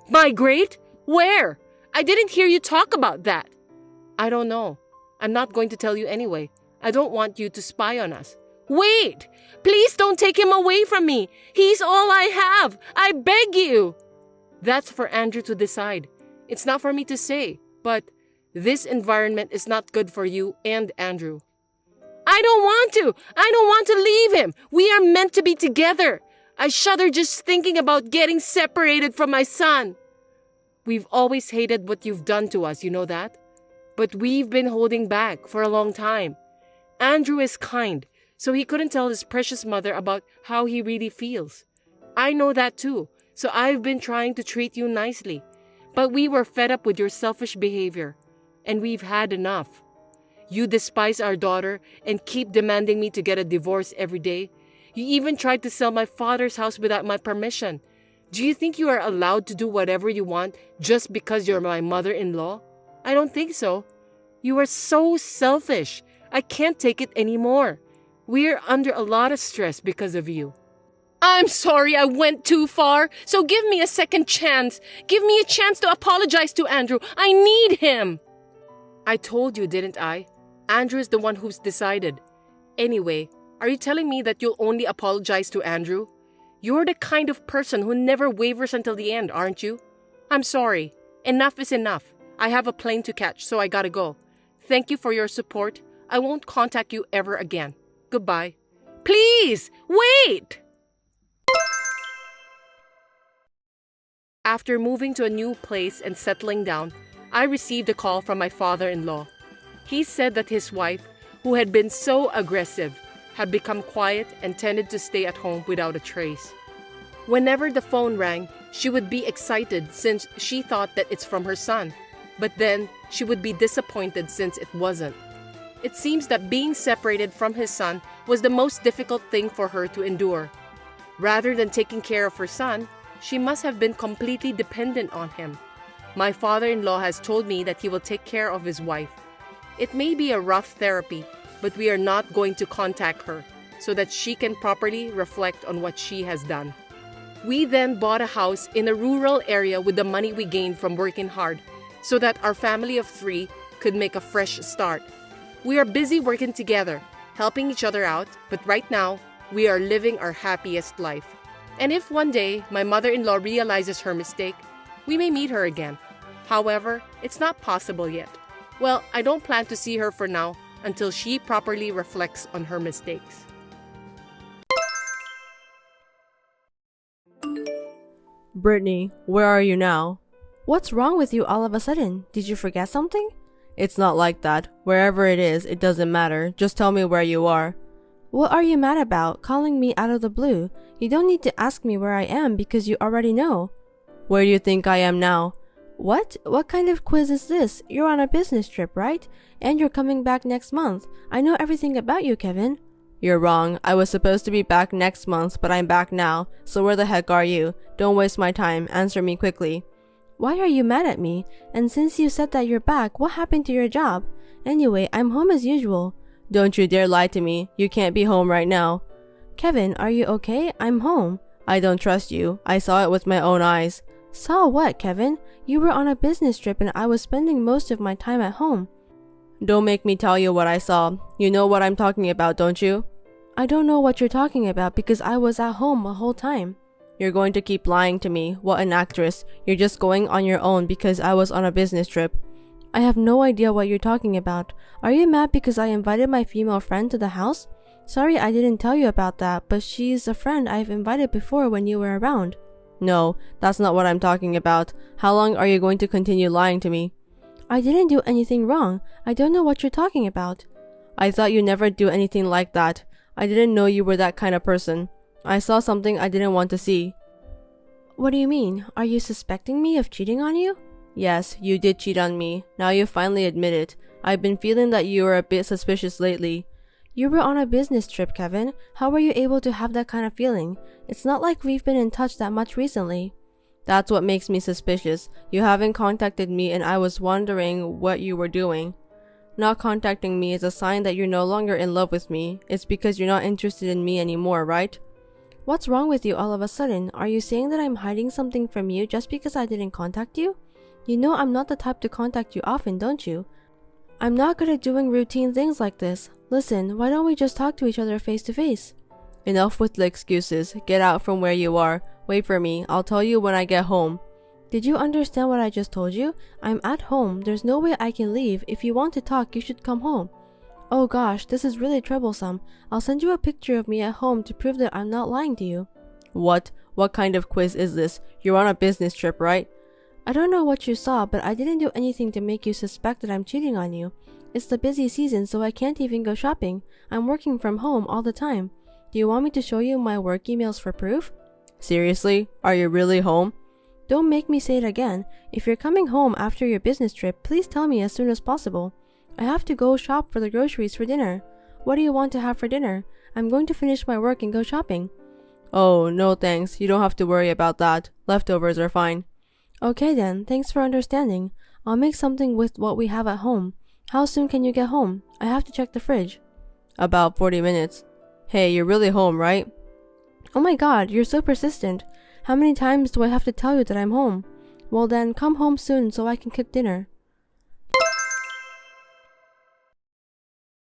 Migrate? Where? I didn't hear you talk about that. I don't know. I'm not going to tell you anyway. I don't want you to spy on us. Wait! Please don't take him away from me. He's all I have. I beg you. That's for Andrew to decide. It's not for me to say, but this environment is not good for you and Andrew. I don't want to. I don't want to leave him. We are meant to be together. I shudder just thinking about getting separated from my son. We've always hated what you've done to us, you know that? But we've been holding back for a long time. Andrew is kind, so he couldn't tell his precious mother about how he really feels. I know that too, so I've been trying to treat you nicely. But we were fed up with your selfish behavior, and we've had enough. You despise our daughter and keep demanding me to get a divorce every day. You even tried to sell my father's house without my permission. Do you think you are allowed to do whatever you want just because you're my mother-in-law? I don't think so. You are so selfish. I can't take it anymore. We are under a lot of stress because of you. I'm sorry I went too far, so give me a second chance. Give me a chance to apologize to Andrew. I need him. I told you, didn't I? Andrew is the one who's decided. Anyway, are you telling me that you'll only apologize to Andrew? You're the kind of person who never wavers until the end, aren't you? I'm sorry. Enough is enough. I have a plane to catch, so I gotta go. Thank you for your support. I won't contact you ever again. Goodbye. Please, wait! After moving to a new place and settling down, I received a call from my father-in-law. He said that his wife, who had been so aggressive, had become quiet and tended to stay at home without a trace. Whenever the phone rang, she would be excited since she thought that it's from her son, but then she would be disappointed since it wasn't. It seems that being separated from his son was the most difficult thing for her to endure. Rather than taking care of her son, she must have been completely dependent on him. My father-in-law has told me that he will take care of his wife. It may be a rough therapy, but we are not going to contact her so that she can properly reflect on what she has done. We then bought a house in a rural area with the money we gained from working hard so that our family of 3 could make a fresh start. We are busy working together, helping each other out, but right now, we are living our happiest life. And if one day my mother-in-law realizes her mistake, we may meet her again. However, it's not possible yet. Well, I don't plan to see her for now until she properly reflects on her mistakes. Brittany, where are you now? What's wrong with you all of a sudden? Did you forget something? It's not like that. Wherever it is, it doesn't matter. Just tell me where you are. What are you mad about, calling me out of the blue? You don't need to ask me where I am because you already know. Where do you think I am now? What? What kind of quiz is this? You're on a business trip, right? And you're coming back next month. I know everything about you, Kevin. You're wrong. I was supposed to be back next month, but I'm back now. So where the heck are you? Don't waste my time. Answer me quickly. Why are you mad at me? And since you said that you're back, what happened to your job? Anyway, I'm home as usual. Don't you dare lie to me. You can't be home right now. Kevin, are you okay? I'm home. I don't trust you. I saw it with my own eyes. Saw what, Kevin? You were on a business trip and I was spending most of my time at home. Don't make me tell you what I saw. You know what I'm talking about, don't you? I don't know what you're talking about because I was at home the whole time. You're going to keep lying to me. What an actress. You're just going on your own because I was on a business trip. I have no idea what you're talking about. Are you mad because I invited my female friend to the house? Sorry I didn't tell you about that, but she's a friend I've invited before when you were around. No, that's not what I'm talking about. How long are you going to continue lying to me? I didn't do anything wrong. I don't know what you're talking about. I thought you never do anything like that. I didn't know you were that kind of person. I saw something I didn't want to see. What do you mean? Are you suspecting me of cheating on you? Yes, you did cheat on me. Now you finally admit it. I've been feeling that you were a bit suspicious lately. You were on a business trip, Kevin. How were you able to have that kind of feeling? It's not like we've been in touch that much recently. That's what makes me suspicious. You haven't contacted me and I was wondering what you were doing. Not contacting me is a sign that you're no longer in love with me. It's because you're not interested in me anymore, right? What's wrong with you all of a sudden? Are you saying that I'm hiding something from you just because I didn't contact you? You know I'm not the type to contact you often, don't you? I'm not good at doing routine things like this. Listen, why don't we just talk to each other face to face? Enough with the excuses. Get out from where you are. Wait for me. I'll tell you when I get home. Did you understand what I just told you? I'm at home. There's no way I can leave. If you want to talk, you should come home. Oh gosh, this is really troublesome. I'll send you a picture of me at home to prove that I'm not lying to you. What? What kind of quiz is this? You're on a business trip, right? I don't know what you saw, but I didn't do anything to make you suspect that I'm cheating on you. It's the busy season, so I can't even go shopping. I'm working from home all the time. Do you want me to show you my work emails for proof? Seriously? Are you really home? Don't make me say it again. If you're coming home after your business trip, please tell me as soon as possible. I have to go shop for the groceries for dinner. What do you want to have for dinner? I'm going to finish my work and go shopping. Oh, no thanks. You don't have to worry about that. Leftovers are fine. Okay then, thanks for understanding. I'll make something with what we have at home. How soon can you get home? I have to check the fridge. About 40 minutes. Hey, you're really home, right? Oh my god, you're so persistent. How many times do I have to tell you that I'm home? Well then, come home soon so I can cook dinner.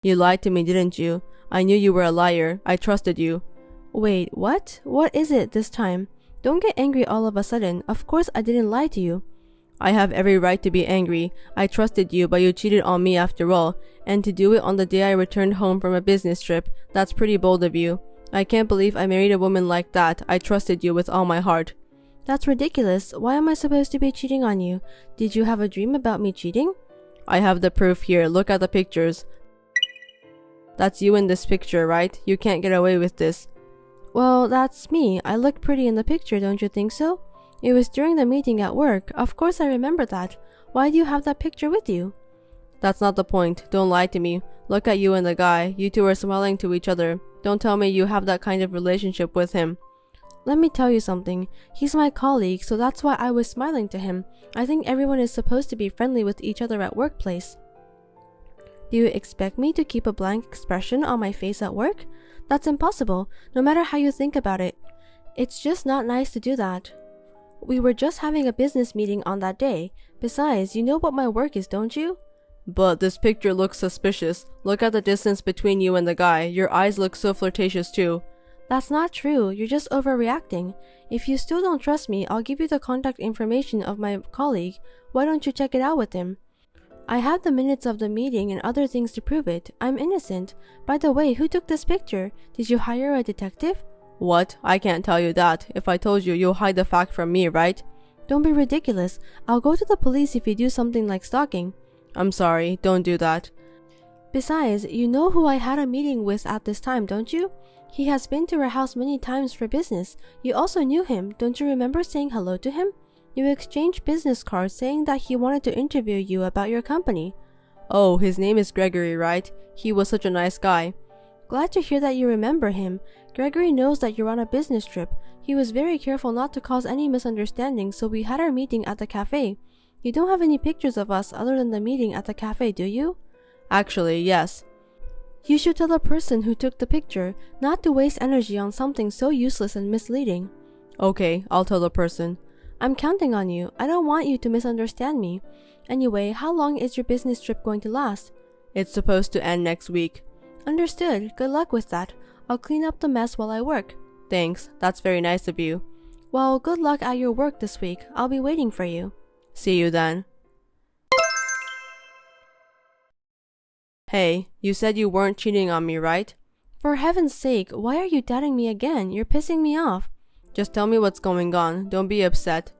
You lied to me, didn't you? I knew you were a liar. I trusted you. Wait, what? What is it this time? Don't get angry all of a sudden. Of course I didn't lie to you. I have every right to be angry. I trusted you, but you cheated on me after all. And to do it on the day I returned home from a business trip, that's pretty bold of you. I can't believe I married a woman like that. I trusted you with all my heart. That's ridiculous. Why am I supposed to be cheating on you? Did you have a dream about me cheating? I have the proof here. Look at the pictures. That's you in this picture, right? You can't get away with this. Well, that's me. I look pretty in the picture, don't you think so? It was during the meeting at work. Of course I remember that. Why do you have that picture with you? That's not the point. Don't lie to me. Look at you and the guy. You two are smiling to each other. Don't tell me you have that kind of relationship with him. Let me tell you something. He's my colleague, so that's why I was smiling to him. I think everyone is supposed to be friendly with each other at workplace. Do you expect me to keep a blank expression on my face at work? That's impossible, no matter how you think about it. It's just not nice to do that. We were just having a business meeting on that day. Besides, you know what my work is, don't you? But this picture looks suspicious. Look at the distance between you and the guy. Your eyes look so flirtatious too. That's not true. You're just overreacting. If you still don't trust me, I'll give you the contact information of my colleague. Why don't you check it out with him? I have the minutes of the meeting and other things to prove it. I'm innocent. By the way, who took this picture? Did you hire a detective? What? I can't tell you that. If I told you, you'll hide the fact from me, right? Don't be ridiculous. I'll go to the police if you do something like stalking. I'm sorry, don't do that. Besides, you know who I had a meeting with at this time, don't you? He has been to our house many times for business. You also knew him. Don't you remember saying hello to him? You exchanged business cards saying that he wanted to interview you about your company. Oh, his name is Gregory, right? He was such a nice guy. Glad to hear that you remember him. Gregory knows that you're on a business trip. He was very careful not to cause any misunderstandings, so we had our meeting at the cafe. You don't have any pictures of us other than the meeting at the cafe, do you? Actually, yes. You should tell the person who took the picture not to waste energy on something so useless and misleading. Okay, I'll tell the person. I'm counting on you. I don't want you to misunderstand me. Anyway, how long is your business trip going to last? It's supposed to end next week. Understood. Good luck with that. I'll clean up the mess while I work. Thanks. That's very nice of you. Well, good luck at your work this week. I'll be waiting for you. See you then. Hey, you said you weren't cheating on me, right? For heaven's sake, why are you doubting me again? You're pissing me off. Just tell me what's going on. Don't be upset.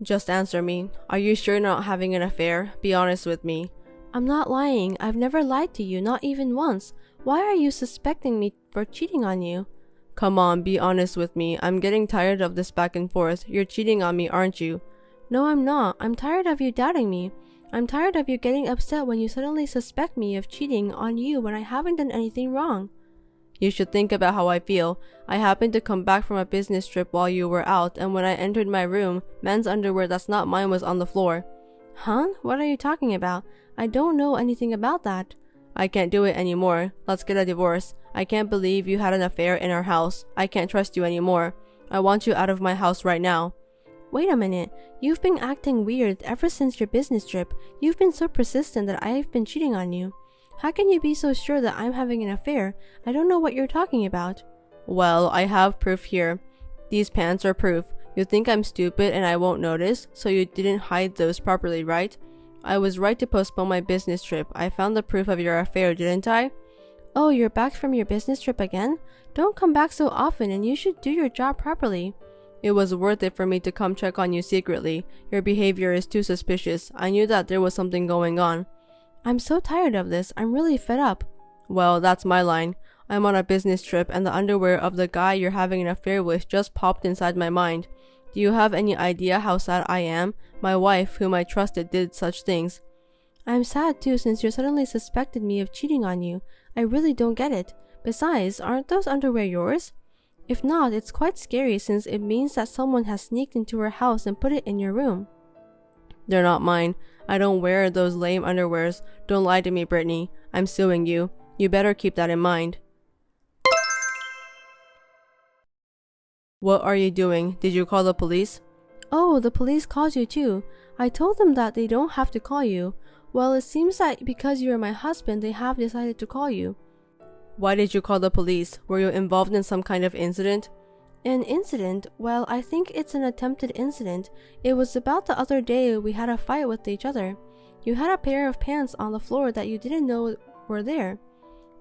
Just answer me. Are you sure you're not having an affair? Be honest with me. I'm not lying. I've never lied to you, not even once. Why are you suspecting me for cheating on you? Come on, be honest with me. I'm getting tired of this back and forth. You're cheating on me, aren't you? No, I'm not. I'm tired of you doubting me. I'm tired of you getting upset when you suddenly suspect me of cheating on you when I haven't done anything wrong. You should think about how I feel. I happened to come back from a business trip while you were out, and when I entered my room, men's underwear that's not mine was on the floor. Huh? What are you talking about? I don't know anything about that. I can't do it anymore. Let's get a divorce. I can't believe you had an affair in our house. I can't trust you anymore. I want you out of my house right now. Wait a minute. You've been acting weird ever since your business trip. You've been so persistent that I've been cheating on you. How can you be so sure that I'm having an affair? I don't know what you're talking about. Well, I have proof here. These pants are proof. You think I'm stupid and I won't notice, so you didn't hide those properly, right? I was right to postpone my business trip. I found the proof of your affair, didn't I? Oh, you're back from your business trip again? Don't come back so often and you should do your job properly. It was worth it for me to come check on you secretly. Your behavior is too suspicious. I knew that there was something going on. I'm so tired of this. I'm really fed up. Well, that's my line. I'm on a business trip and the underwear of the guy you're having an affair with just popped inside my mind. Do you have any idea how sad I am? My wife, whom I trusted, did such things. I'm sad too since you suddenly suspected me of cheating on you. I really don't get it. Besides, aren't those underwear yours? If not, it's quite scary since it means that someone has sneaked into her house and put it in your room. They're not mine. I don't wear those lame underwears. Don't lie to me, Brittany. I'm suing you. You better keep that in mind. What are you doing? Did you call the police? Oh, the police called you too. I told them that they don't have to call you. Well, it seems that because you're my husband, they have decided to call you. Why did you call the police? Were you involved in some kind of incident? An incident? Well, I think it's an attempted incident. It was about the other day we had a fight with each other. You had a pair of pants on the floor that you didn't know were there.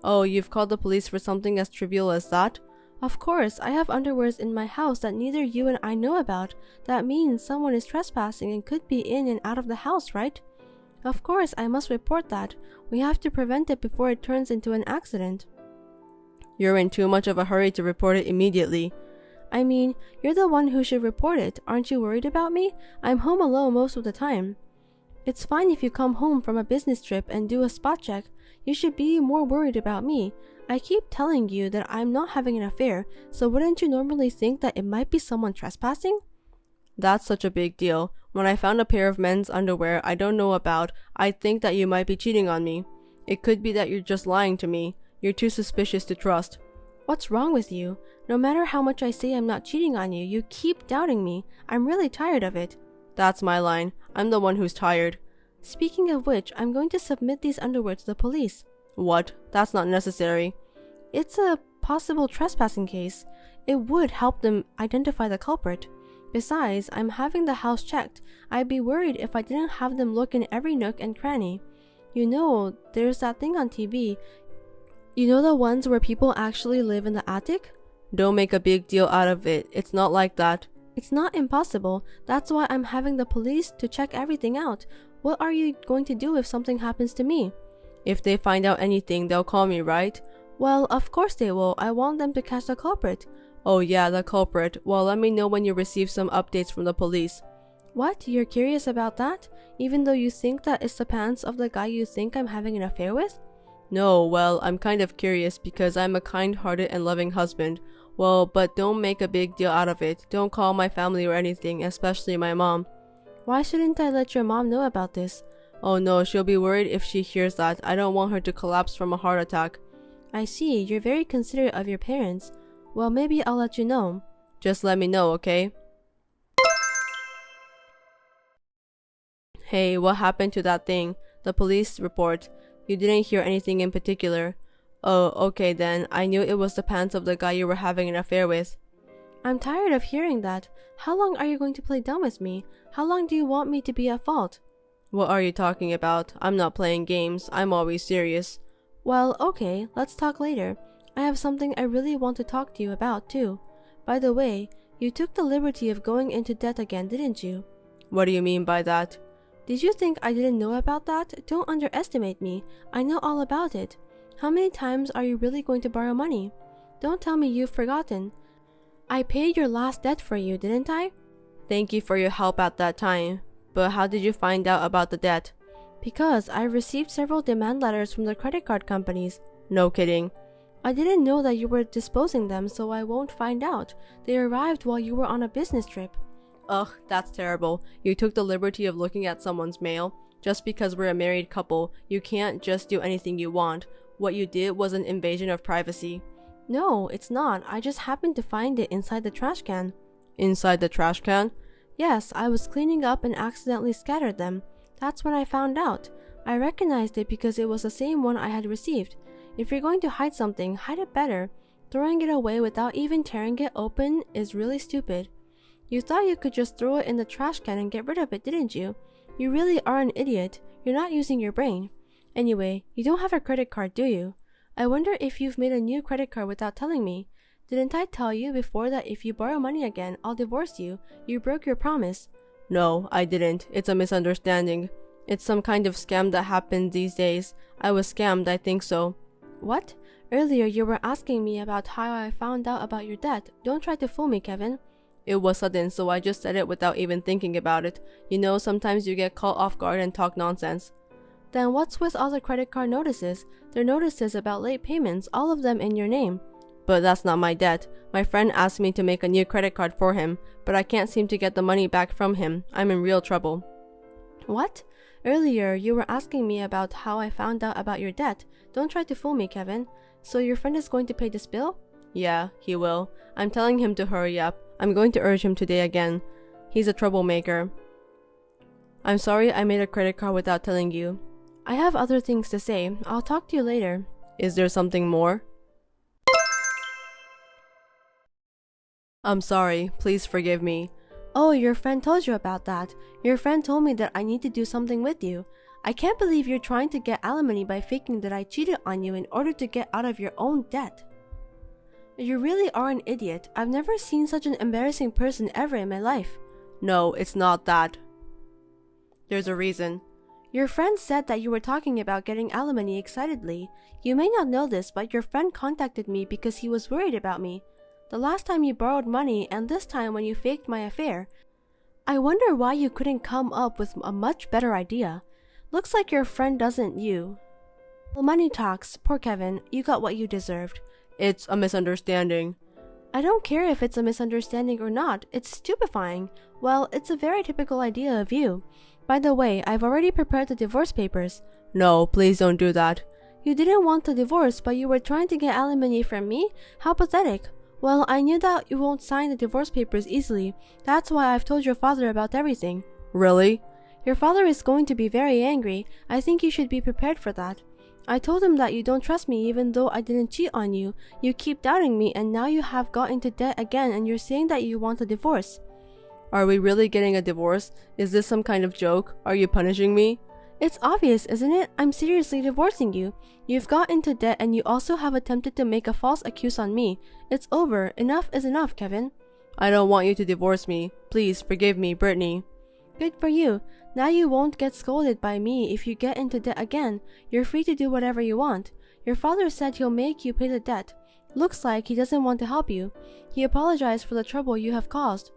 Oh, you've called the police for something as trivial as that? Of course, I have underwears in my house that neither you and I know about. That means someone is trespassing and could be in and out of the house, right? Of course, I must report that. We have to prevent it before it turns into an accident. You're in too much of a hurry to report it immediately. I mean, you're the one who should report it. Aren't you worried about me? I'm home alone most of the time. It's fine if you come home from a business trip and do a spot check. You should be more worried about me. I keep telling you that I'm not having an affair, so wouldn't you normally think that it might be someone trespassing? That's such a big deal. When I found a pair of men's underwear I don't know about, I think that you might be cheating on me. It could be that you're just lying to me. You're too suspicious to trust. What's wrong with you? No matter how much I say I'm not cheating on you, you keep doubting me. I'm really tired of it. That's my line. I'm the one who's tired. Speaking of which, I'm going to submit these underwear to the police. What? That's not necessary. It's a possible trespassing case. It would help them identify the culprit. Besides, I'm having the house checked. I'd be worried if I didn't have them look in every nook and cranny. You know, there's that thing on TV. You know the ones where people actually live in the attic? Don't make a big deal out of it. It's not like that. It's not impossible. That's why I'm having the police to check everything out. What are you going to do if something happens to me? If they find out anything, they'll call me, right? Well, of course they will. I want them to catch the culprit. Oh yeah, the culprit. Well, let me know when you receive some updates from the police. What? You're curious about that? Even though you think that it's the pants of the guy you think I'm having an affair with? No, well, I'm kind of curious because I'm a kind-hearted and loving husband. Well, but don't make a big deal out of it. Don't call my family or anything, especially my mom. Why shouldn't I let your mom know about this? Oh no, she'll be worried if she hears that. I don't want her to collapse from a heart attack. I see, you're very considerate of your parents. Well, maybe I'll let you know. Just let me know, okay? Hey, what happened to that thing? The police report. You didn't hear anything in particular. Oh, okay then. I knew it was the pants of the guy you were having an affair with. I'm tired of hearing that. How long are you going to play dumb with me? How long do you want me to be at fault? What are you talking about? I'm not playing games. I'm always serious. Well, okay. Let's talk later. I have something I really want to talk to you about, too. By the way, you took the liberty of going into debt again, didn't you? What do you mean by that? Did you think I didn't know about that? Don't underestimate me. I know all about it. How many times are you really going to borrow money? Don't tell me you've forgotten. I paid your last debt for you, didn't I? Thank you for your help at that time. But how did you find out about the debt? Because I received several demand letters from the credit card companies. No kidding. I didn't know that you were disposing them, so I won't find out. They arrived while you were on a business trip. Ugh, that's terrible. You took the liberty of looking at someone's mail. Just because we're a married couple, you can't just do anything you want. What you did was an invasion of privacy. No, it's not. I just happened to find it inside the trash can. Inside the trash can? Yes, I was cleaning up and accidentally scattered them. That's when I found out. I recognized it because it was the same one I had received. If you're going to hide something, hide it better. Throwing it away without even tearing it open is really stupid. You thought you could just throw it in the trash can and get rid of it, didn't you? You really are an idiot. You're not using your brain. Anyway, you don't have a credit card, do you? I wonder if you've made a new credit card without telling me. Didn't I tell you before that if you borrow money again, I'll divorce you? You broke your promise. No, I didn't. It's a misunderstanding. It's some kind of scam that happens these days. I was scammed, I think so. What? Earlier you were asking me about how I found out about your debt. Don't try to fool me, Kevin. It was sudden, so I just said it without even thinking about it. You know, sometimes you get caught off guard and talk nonsense. Then what's with all the credit card notices? They're notices about late payments, all of them in your name. But that's not my debt. My friend asked me to make a new credit card for him, but I can't seem to get the money back from him. I'm in real trouble. What? Earlier, you were asking me about how I found out about your debt. Don't try to fool me, Kevin. So your friend is going to pay this bill? Yeah, he will. I'm telling him to hurry up. I'm going to urge him today again. He's a troublemaker. I'm sorry I made a credit card without telling you. I have other things to say. I'll talk to you later. Is there something more? I'm sorry. Please forgive me. Oh, your friend told you about that. Your friend told me that I need to do something with you. I can't believe you're trying to get alimony by faking that I cheated on you in order to get out of your own debt. You really are an idiot. I've never seen such an embarrassing person ever in my life. No, it's not that. There's a reason. Your friend said that you were talking about getting alimony excitedly. You may not know this, but your friend contacted me because he was worried about me. The last time you borrowed money and this time when you faked my affair. I wonder why you couldn't come up with a much better idea. Looks like your friend doesn't you. Well, money talks. Poor Kevin, you got what you deserved. It's a misunderstanding. I don't care if it's a misunderstanding or not. It's stupefying. Well, it's a very typical idea of you. By the way, I've already prepared the divorce papers. No, please don't do that. You didn't want the divorce, but you were trying to get alimony from me? How pathetic. Well, I knew that you won't sign the divorce papers easily. That's why I've told your father about everything. Really? Your father is going to be very angry. I think you should be prepared for that. I told him that you don't trust me even though I didn't cheat on you. You keep doubting me and now you have got into debt again and you're saying that you want a divorce. Are we really getting a divorce? Is this some kind of joke? Are you punishing me? It's obvious, isn't it? I'm seriously divorcing you. You've got into debt and you also have attempted to make a false accuse on me. It's over. Enough is enough, Kevin. I don't want you to divorce me. Please forgive me, Brittany. Good for you. Now you won't get scolded by me if you get into debt again. You're free to do whatever you want. Your father said he'll make you pay the debt. Looks like he doesn't want to help you. He apologized for the trouble you have caused.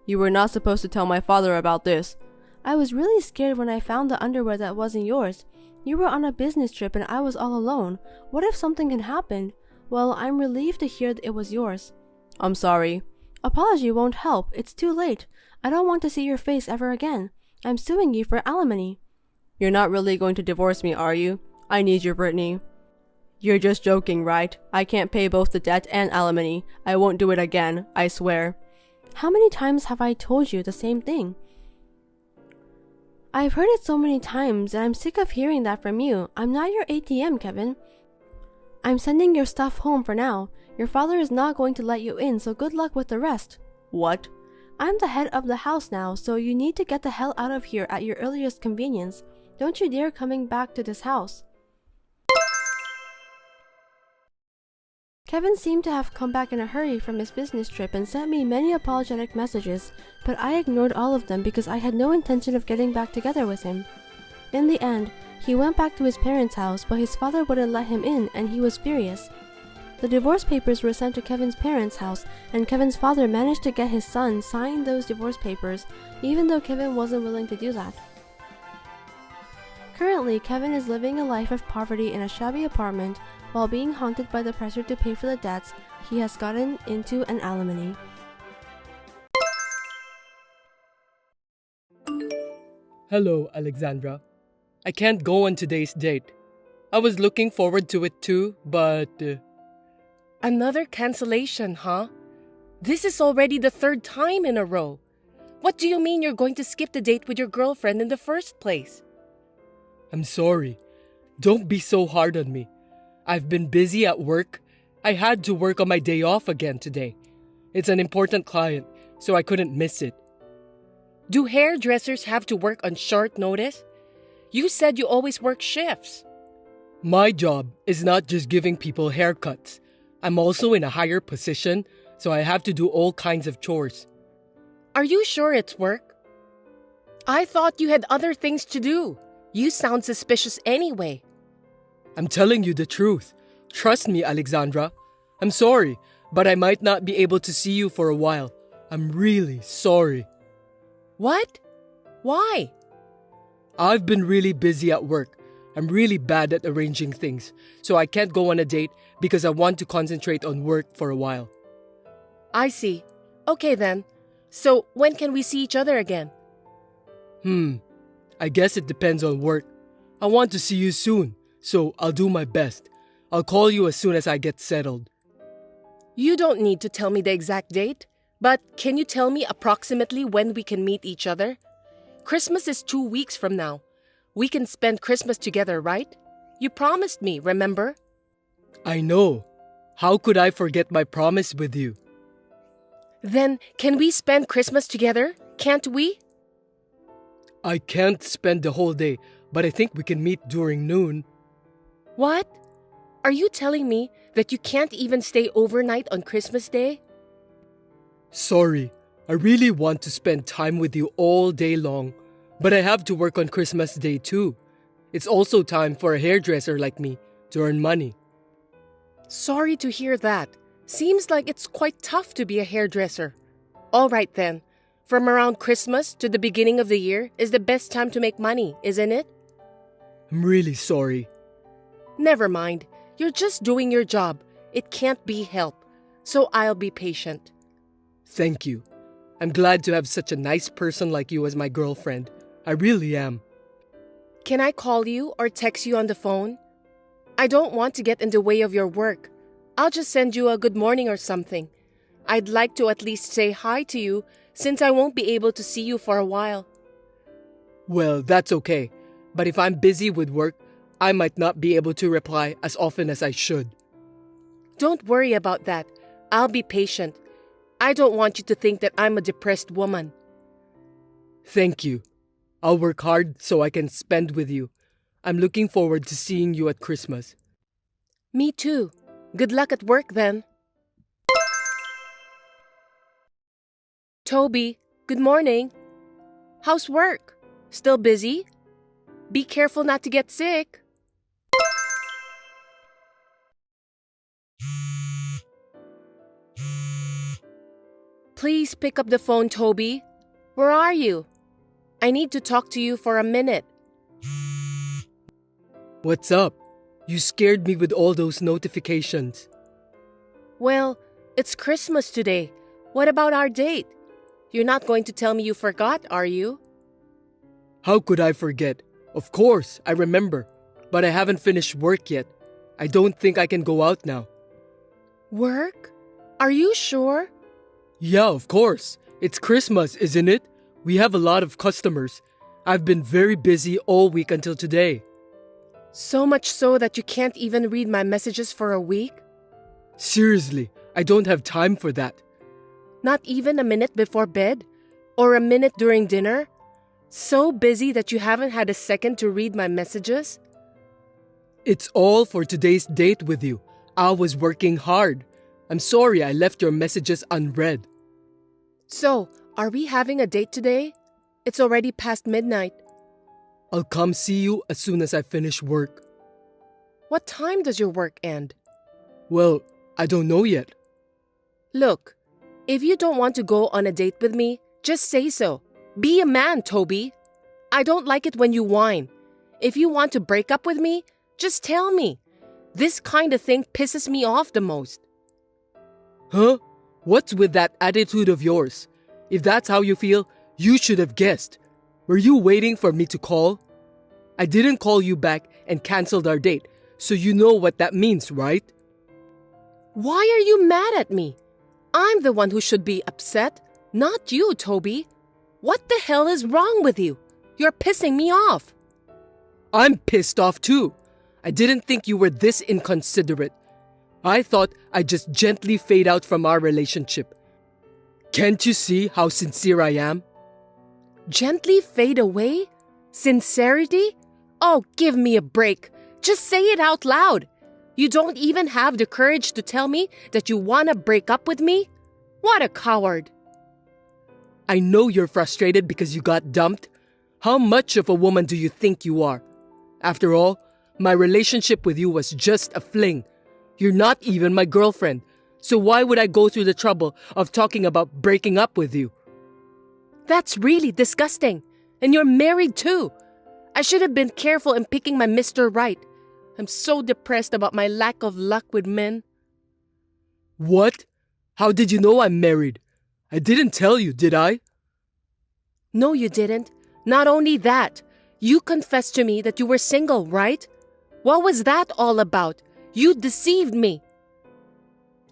You were not supposed to tell my father about this. I was really scared when I found the underwear that wasn't yours. You were on a business trip and I was all alone. What if something had happened? Well, I'm relieved to hear that it was yours. I'm sorry. Apology won't help. It's too late. I don't want to see your face ever again. I'm suing you for alimony. You're not really going to divorce me, are you? I need you, Brittany. You're just joking, right? I can't pay both the debt and alimony. I won't do it again, I swear. How many times have I told you the same thing? I've heard it so many times and I'm sick of hearing that from you. I'm not your ATM, Kevin. I'm sending your stuff home for now. Your father is not going to let you in, so good luck with the rest. What? I'm the head of the house now, so you need to get the hell out of here at your earliest convenience. Don't you dare coming back to this house. Kevin seemed to have come back in a hurry from his business trip and sent me many apologetic messages, but I ignored all of them because I had no intention of getting back together with him. In the end, he went back to his parents' house, but his father wouldn't let him in and he was furious. The divorce papers were sent to Kevin's parents' house, and Kevin's father managed to get his son sign those divorce papers, even though Kevin wasn't willing to do that. Currently, Kevin is living a life of poverty in a shabby apartment while being haunted by the pressure to pay for the debts he has gotten into an alimony. Hello, Alexandra. I can't go on today's date. I was looking forward to it too, but... Another cancellation, huh? This is already the third time in a row. What do you mean you're going to skip the date with your girlfriend in the first place? I'm sorry. Don't be so hard on me. I've been busy at work. I had to work on my day off again today. It's an important client, so I couldn't miss it. Do hairdressers have to work on short notice? You said you always work shifts. My job is not just giving people haircuts. I'm also in a higher position, so I have to do all kinds of chores. Are you sure it's work? I thought you had other things to do. You sound suspicious anyway. I'm telling you the truth. Trust me, Alexandra. I'm sorry, but I might not be able to see you for a while. I'm really sorry. What? Why? I've been really busy at work. I'm really bad at arranging things, so I can't go on a date because I want to concentrate on work for a while. I see. Okay then. So when can we see each other again? I guess it depends on work. I want to see you soon, so I'll do my best. I'll call you as soon as I get settled. You don't need to tell me the exact date, but can you tell me approximately when we can meet each other? Christmas is 2 weeks from now. We can spend Christmas together, right? You promised me, remember? I know. How could I forget my promise with you? Then can we spend Christmas together? Can't we? I can't spend the whole day, but I think we can meet during noon. What? Are you telling me that you can't even stay overnight on Christmas Day? Sorry, I really want to spend time with you all day long, but I have to work on Christmas Day too. It's also time for a hairdresser like me to earn money. Sorry to hear that. Seems like it's quite tough to be a hairdresser. All right then. From around Christmas to the beginning of the year is the best time to make money, isn't it? I'm really sorry. Never mind. You're just doing your job. It can't be helped. So I'll be patient. Thank you. I'm glad to have such a nice person like you as my girlfriend. I really am. Can I call you or text you on the phone? I don't want to get in the way of your work. I'll just send you a good morning or something. I'd like to at least say hi to you since I won't be able to see you for a while. Well, that's okay. But if I'm busy with work, I might not be able to reply as often as I should. Don't worry about that. I'll be patient. I don't want you to think that I'm a depressed woman. Thank you. I'll work hard so I can spend with you. I'm looking forward to seeing you at Christmas. Me too. Good luck at work then. Toby, good morning. How's work? Still busy? Be careful not to get sick. Please pick up the phone, Toby. Where are you? I need to talk to you for a minute. What's up? You scared me with all those notifications. Well, it's Christmas today. What about our date? You're not going to tell me you forgot, are you? How could I forget? Of course, I remember. But I haven't finished work yet. I don't think I can go out now. Work? Are you sure? Yeah, of course. It's Christmas, isn't it? We have a lot of customers. I've been very busy all week until today. So much so that you can't even read my messages for a week? Seriously, I don't have time for that. Not even a minute before bed? Or a minute during dinner? So busy that you haven't had a second to read my messages? It's all for today's date with you. I was working hard. I'm sorry I left your messages unread. So, are we having a date today? It's already past midnight. I'll come see you as soon as I finish work. What time does your work end? Well, I don't know yet. Look, if you don't want to go on a date with me, just say so. Be a man, Toby. I don't like it when you whine. If you want to break up with me, just tell me. This kind of thing pisses me off the most. Huh? What's with that attitude of yours? If that's how you feel, you should have guessed. Were you waiting for me to call? I didn't call you back and canceled our date, so you know what that means, right? Why are you mad at me? I'm the one who should be upset, not you, Toby. What the hell is wrong with you? You're pissing me off. I'm pissed off too. I didn't think you were this inconsiderate. I thought I'd just gently fade out from our relationship. Can't you see how sincere I am? Gently fade away? Sincerity? Oh, give me a break. Just say it out loud. You don't even have the courage to tell me that you want to break up with me? What a coward. I know you're frustrated because you got dumped. How much of a woman do you think you are? After all, my relationship with you was just a fling. You're not even my girlfriend. So why would I go through the trouble of talking about breaking up with you? That's really disgusting. And you're married too. I should have been careful in picking my Mr. Right. I'm so depressed about my lack of luck with men. What? How did you know I'm married? I didn't tell you, did I? No, you didn't. Not only that, you confessed to me that you were single, right? What was that all about? You deceived me.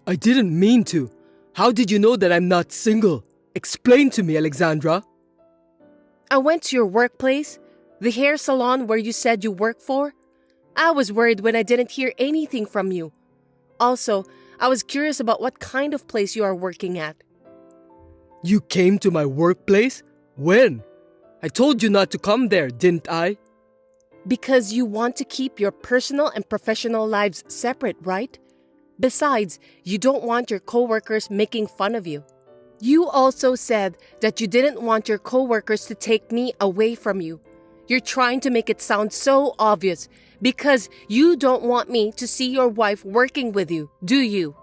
I didn't mean to. How did you know that I'm not single? Explain to me, Alexandra. I went to your workplace, the hair salon where you said you work for. I was worried when I didn't hear anything from you. Also, I was curious about what kind of place you are working at. You came to my workplace? When? I told you not to come there, didn't I? Because you want to keep your personal and professional lives separate, right? Besides, you don't want your coworkers making fun of you. You also said that you didn't want your coworkers to take me away from you. You're trying to make it sound so obvious because you don't want me to see your wife working with you, do you?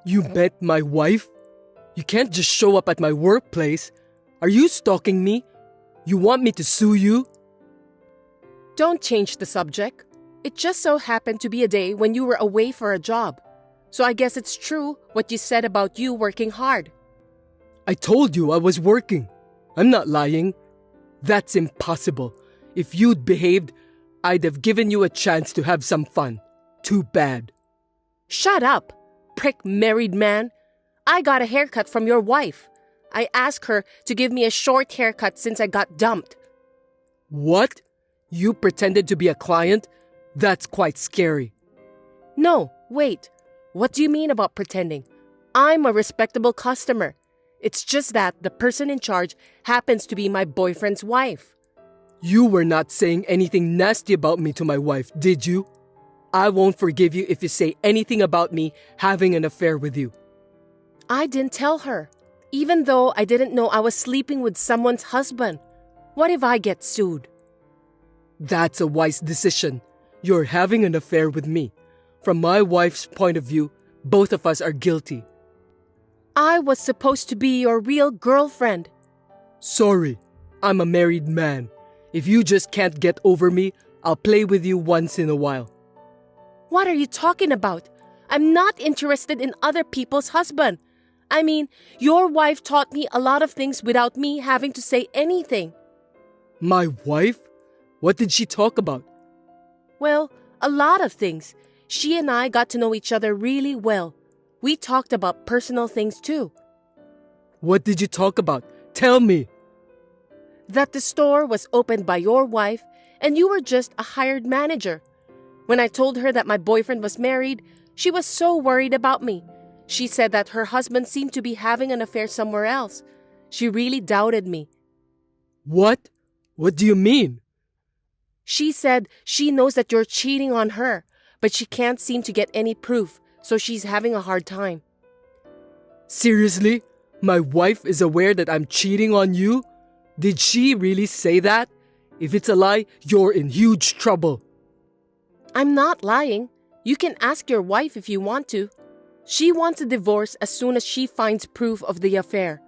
You met my wife? You can't just show up at my workplace. Are you stalking me? You want me to sue you? Don't change the subject. It just so happened to be a day when you were away for a job. So I guess it's true what you said about you working hard. I told you I was working. I'm not lying. That's impossible. If you'd behaved, I'd have given you a chance to have some fun. Too bad. Shut up, prick married man. I got a haircut from your wife. I asked her to give me a short haircut since I got dumped. What? You pretended to be a client? That's quite scary. No, wait. What do you mean about pretending? I'm a respectable customer. It's just that the person in charge happens to be my boyfriend's wife. You were not saying anything nasty about me to my wife, did you? I won't forgive you if you say anything about me having an affair with you. I didn't tell her, even though I didn't know I was sleeping with someone's husband. What if I get sued? That's a wise decision. You're having an affair with me. From my wife's point of view, both of us are guilty. I was supposed to be your real girlfriend. Sorry, I'm a married man. If you just can't get over me, I'll play with you once in a while. What are you talking about? I'm not interested in other people's husband. I mean, your wife taught me a lot of things without me having to say anything. My wife? What did she talk about? Well, a lot of things. She and I got to know each other really well. We talked about personal things too. What did you talk about? Tell me. That the store was opened by your wife and you were just a hired manager. When I told her that my boyfriend was married, she was so worried about me. She said that her husband seemed to be having an affair somewhere else. She really doubted me. What? What do you mean? She said she knows that you're cheating on her, but she can't seem to get any proof, so she's having a hard time. Seriously? My wife is aware that I'm cheating on you? Did she really say that? If it's a lie, you're in huge trouble. I'm not lying. You can ask your wife if you want to. She wants a divorce as soon as she finds proof of the affair.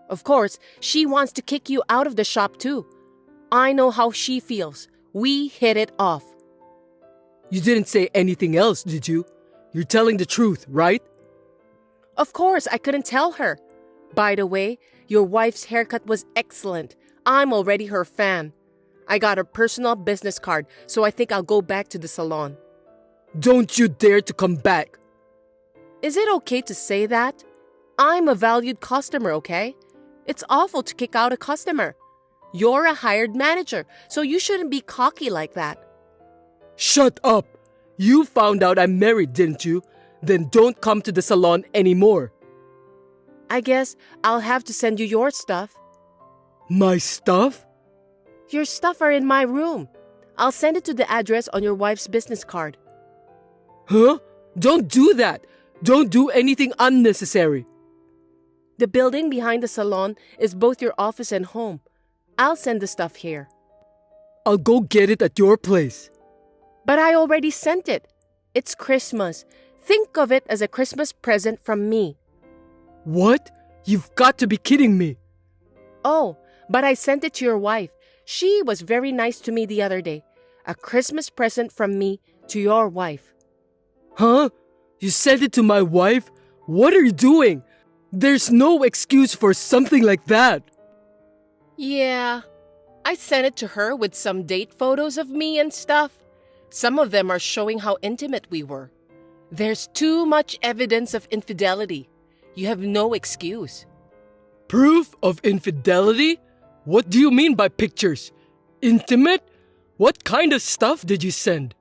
Of course, she wants to kick you out of the shop too. I know how she feels. We hit it off. You didn't say anything else, did you? You're telling the truth, right? Of course, I couldn't tell her. By the way, your wife's haircut was excellent. I'm already her fan. I got her personal business card, so I think I'll go back to the salon. Don't you dare to come back. Is it okay to say that? I'm a valued customer, okay? It's awful to kick out a customer. You're a hired manager, so you shouldn't be cocky like that. Shut up! You found out I'm married, didn't you? Then don't come to the salon anymore. I guess I'll have to send you your stuff. My stuff? Your stuff are in my room. I'll send it to the address on your wife's business card. Huh? Don't do that! Don't do anything unnecessary. The building behind the salon is both your office and home. I'll send the stuff here. I'll go get it at your place. But I already sent it. It's Christmas. Think of it as a Christmas present from me. What? You've got to be kidding me. Oh, but I sent it to your wife. She was very nice to me the other day. A Christmas present from me to your wife. Huh? You sent it to my wife? What are you doing? There's no excuse for something like that. Yeah, I sent it to her with some date photos of me and stuff. Some of them are showing how intimate we were. There's too much evidence of infidelity. You have no excuse. Proof of infidelity? What do you mean by pictures? Intimate? What kind of stuff did you send?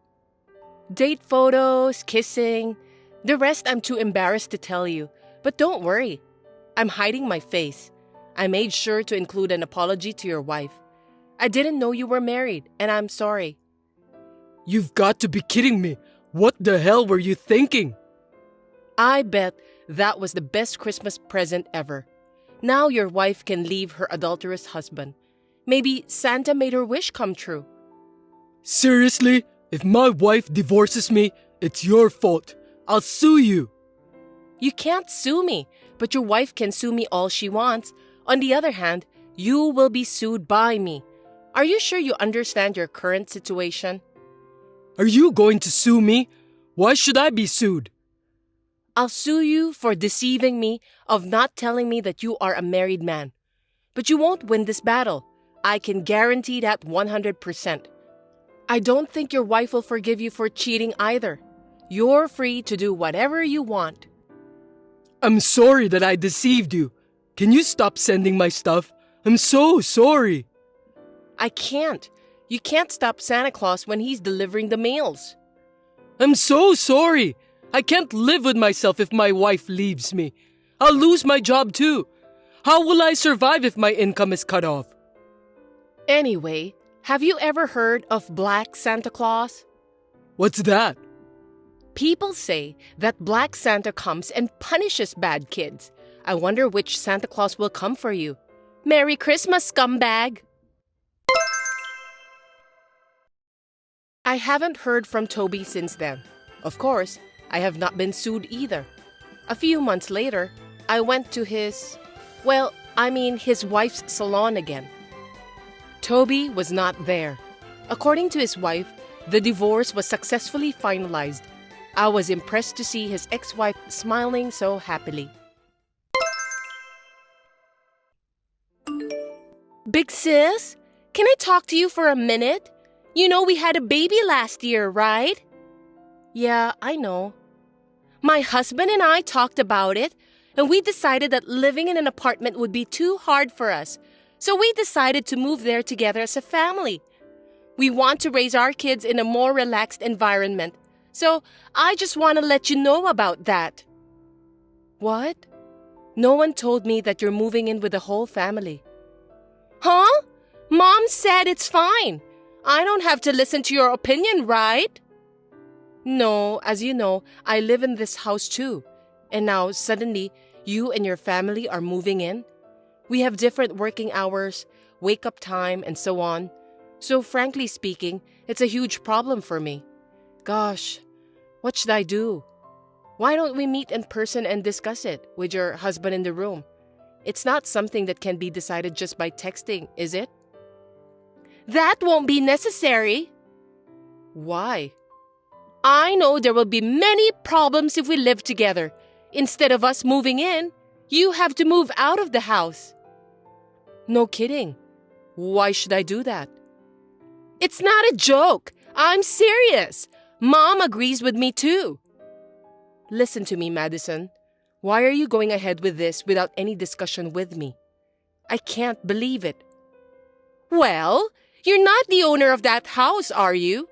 Date photos, kissing. The rest I'm too embarrassed to tell you. But don't worry. I'm hiding my face. I made sure to include an apology to your wife. I didn't know you were married, and I'm sorry. You've got to be kidding me. What the hell were you thinking? I bet that was the best Christmas present ever. Now your wife can leave her adulterous husband. Maybe Santa made her wish come true. Seriously? If my wife divorces me, it's your fault. I'll sue you. You can't sue me, but your wife can sue me all she wants. On the other hand, you will be sued by me. Are you sure you understand your current situation? Are you going to sue me? Why should I be sued? I'll sue you for deceiving me, of not telling me that you are a married man. But you won't win this battle. I can guarantee that 100%. I don't think your wife will forgive you for cheating either. You're free to do whatever you want. I'm sorry that I deceived you. Can you stop sending my stuff? I'm so sorry. I can't. You can't stop Santa Claus when he's delivering the mails. I'm so sorry. I can't live with myself if my wife leaves me. I'll lose my job too. How will I survive if my income is cut off? Anyway, have you ever heard of Black Santa Claus? What's that? People say that Black Santa comes and punishes bad kids. I wonder which Santa Claus will come for you. Merry Christmas, scumbag! I haven't heard from Toby since then. Of course, I have not been sued either. A few months later, I went to his wife's salon again. Toby was not there. According to his wife, the divorce was successfully finalized. I was impressed to see his ex-wife smiling so happily. Big sis, can I talk to you for a minute? You know we had a baby last year, right? Yeah, I know. My husband and I talked about it, and we decided that living in an apartment would be too hard for us. So we decided to move there together as a family. We want to raise our kids in a more relaxed environment. So I just want to let you know about that. What? No one told me that you're moving in with the whole family. Huh? Mom said it's fine. I don't have to listen to your opinion, right? No, as you know, I live in this house too. And now, suddenly, you and your family are moving in. We have different working hours, wake-up time, and so on. So frankly speaking, it's a huge problem for me. Gosh, what should I do? Why don't we meet in person and discuss it with your husband in the room? It's not something that can be decided just by texting, is it? That won't be necessary. Why? I know there will be many problems if we live together. Instead of us moving in, you have to move out of the house. No kidding. Why should I do that? It's not a joke. I'm serious. Mom agrees with me too. Listen to me, Madison. Why are you going ahead with this without any discussion with me? I can't believe it. Well, you're not the owner of that house, are you?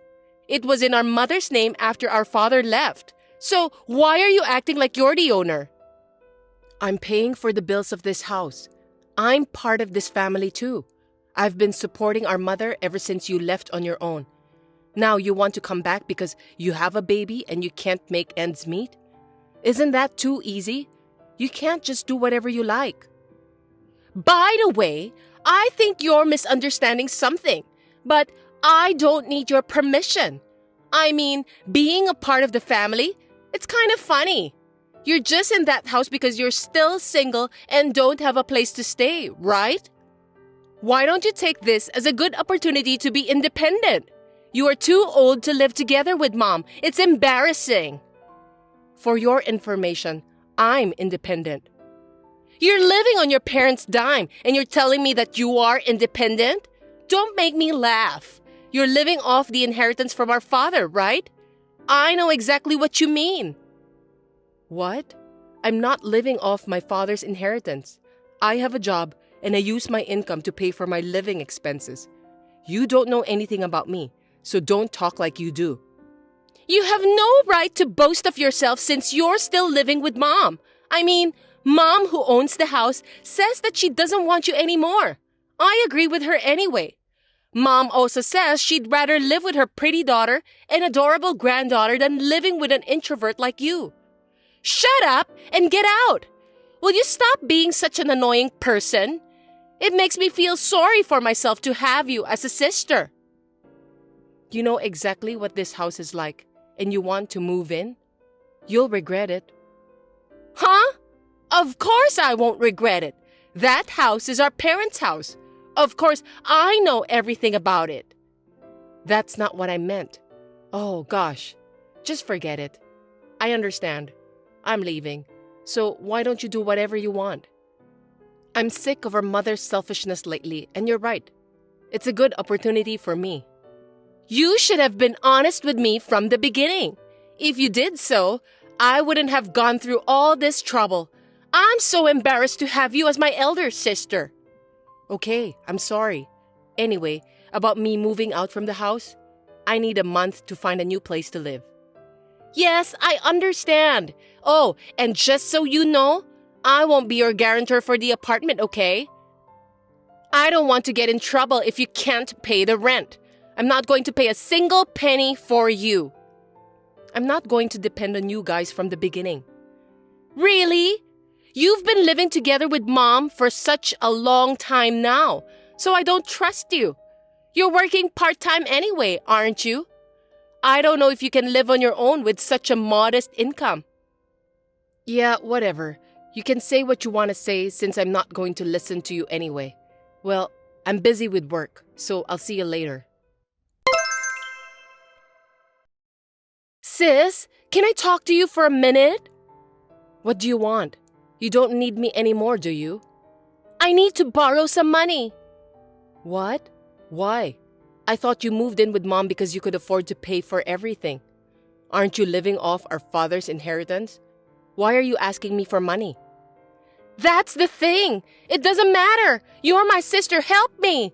It was in our mother's name after our father left. So why are you acting like you're the owner? I'm paying for the bills of this house. I'm part of this family too. I've been supporting our mother ever since you left on your own. Now you want to come back because you have a baby and you can't make ends meet? Isn't that too easy? You can't just do whatever you like. By the way, I think you're misunderstanding something, but I don't need your permission. I mean, being a part of the family, it's kind of funny. You're just in that house because you're still single and don't have a place to stay, right? Why don't you take this as a good opportunity to be independent? You are too old to live together with Mom. It's embarrassing. For your information, I'm independent. You're living on your parents' dime and you're telling me that you are independent? Don't make me laugh. You're living off the inheritance from our father, right? I know exactly what you mean. What? I'm not living off my father's inheritance. I have a job and I use my income to pay for my living expenses. You don't know anything about me, so don't talk like you do. You have no right to boast of yourself since you're still living with Mom. I mean, Mom, who owns the house, says that she doesn't want you anymore. I agree with her anyway. Mom also says she'd rather live with her pretty daughter and adorable granddaughter than living with an introvert like you. Shut up and get out! Will you stop being such an annoying person? It makes me feel sorry for myself to have you as a sister. You know exactly what this house is like, and you want to move in? You'll regret it. Huh? Of course I won't regret it. That house is our parents' house. Of course I know everything about it. That's not what I meant. Oh gosh, just forget it. I understand. I'm leaving. So why don't you do whatever you want? I'm sick of our mother's selfishness lately, and you're right. It's a good opportunity for me. You should have been honest with me from the beginning. If you did so, I wouldn't have gone through all this trouble. I'm so embarrassed to have you as my elder sister. Okay, I'm sorry. Anyway, about me moving out from the house, I need a month to find a new place to live. Yes, I understand. Oh, and just so you know, I won't be your guarantor for the apartment, okay? I don't want to get in trouble if you can't pay the rent. I'm not going to pay a single penny for you. I'm not going to depend on you guys from the beginning. Really? You've been living together with Mom for such a long time now, so I don't trust you. You're working part-time anyway, aren't you? I don't know if you can live on your own with such a modest income. Yeah, whatever. You can say what you want to say since I'm not going to listen to you anyway. Well, I'm busy with work, so I'll see you later. Sis, can I talk to you for a minute? What do you want? You don't need me anymore, do you? I need to borrow some money. What? Why? I thought you moved in with Mom because you could afford to pay for everything. Aren't you living off our father's inheritance? Why are you asking me for money? That's the thing. It doesn't matter. You're my sister. Help me.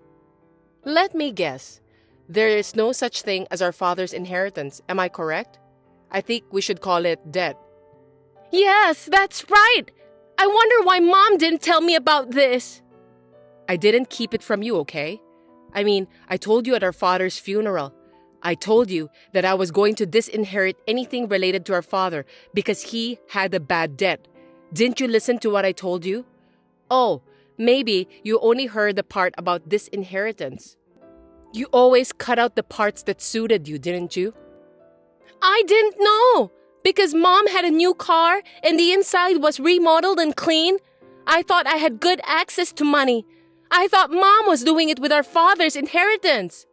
Let me guess. There is no such thing as our father's inheritance. Am I correct? I think we should call it debt. Yes, that's right. I wonder why Mom didn't tell me about this. I didn't keep it from you, okay? I mean, I told you at our father's funeral. I told you that I was going to disinherit anything related to our father because he had a bad debt. Didn't you listen to what I told you? Oh, maybe you only heard the part about disinheritance. You always cut out the parts that suited you, didn't you? I didn't know. Because Mom had a new car and the inside was remodeled and clean, I thought I had good access to money. I thought Mom was doing it with our father's inheritance.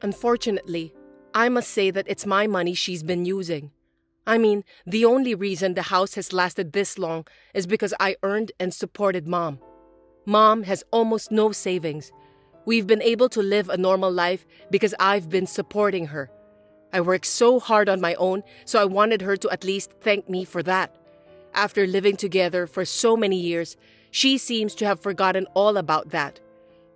Unfortunately, I must say that it's my money she's been using. I mean, the only reason the house has lasted this long is because I earned and supported Mom. Mom has almost no savings. We've been able to live a normal life because I've been supporting her. I worked so hard on my own, so I wanted her to at least thank me for that. After living together for so many years, she seems to have forgotten all about that.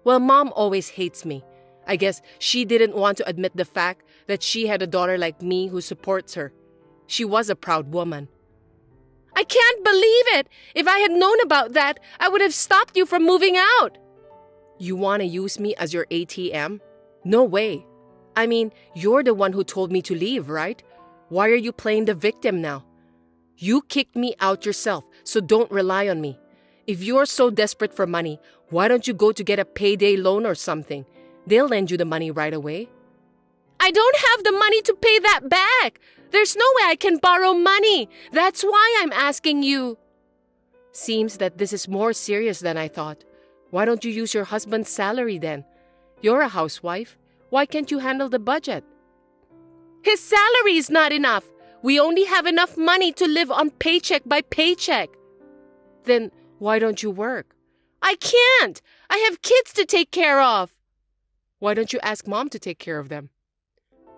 Well, Mom always hates me. I guess she didn't want to admit the fact that she had a daughter like me who supports her. She was a proud woman. I can't believe it! If I had known about that, I would have stopped you from moving out. You want to use me as your ATM? No way. I mean, you're the one who told me to leave, right? Why are you playing the victim now? You kicked me out yourself, so don't rely on me. If you're so desperate for money, why don't you go to get a payday loan or something? They'll lend you the money right away. I don't have the money to pay that back. There's no way I can borrow money. That's why I'm asking you. Seems that this is more serious than I thought. Why don't you use your husband's salary then? You're a housewife. Why can't you handle the budget? His salary is not enough. We only have enough money to live on paycheck by paycheck. Then why don't you work? I can't. I have kids to take care of. Why don't you ask Mom to take care of them?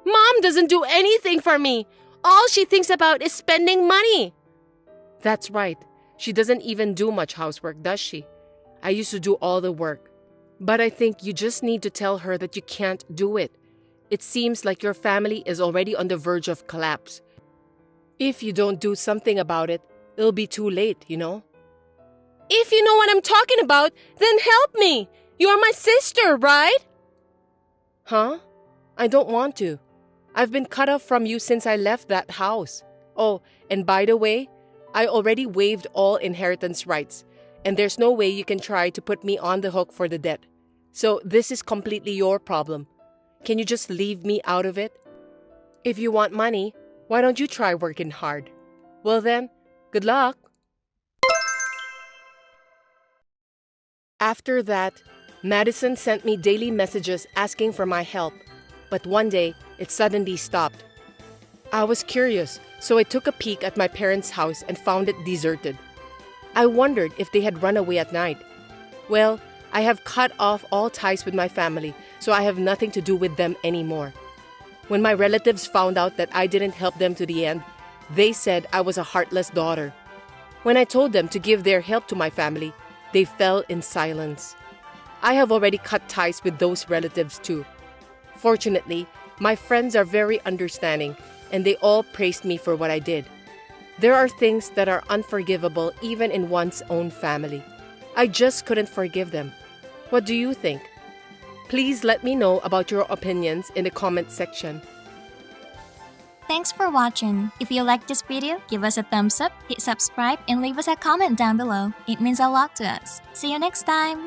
Mom doesn't do anything for me. All she thinks about is spending money. That's right. She doesn't even do much housework, does she? I used to do all the work. But I think you just need to tell her that you can't do it. It seems like your family is already on the verge of collapse. If you don't do something about it, it'll be too late, you know? If you know what I'm talking about, then help me. You're my sister, right? Huh? I don't want to. I've been cut off from you since I left that house. Oh, and by the way, I already waived all inheritance rights, and there's no way you can try to put me on the hook for the debt. So this is completely your problem. Can you just leave me out of it? If you want money, why don't you try working hard? Well then, good luck. After that, Madison sent me daily messages asking for my help, but one day it suddenly stopped. I was curious, so I took a peek at my parents' house and found it deserted. I wondered if they had run away at night. Well, I have cut off all ties with my family, so I have nothing to do with them anymore. When my relatives found out that I didn't help them to the end, they said I was a heartless daughter. When I told them to give their help to my family, they fell in silence. I have already cut ties with those relatives too. Fortunately, my friends are very understanding, and they all praised me for what I did. There are things that are unforgivable even in one's own family. I just couldn't forgive them. What do you think? Please let me know about your opinions in the comment section. Thanks for watching. If you liked this video, give us a thumbs up, hit subscribe, and leave us a comment down below. It means a lot to us. See you next time!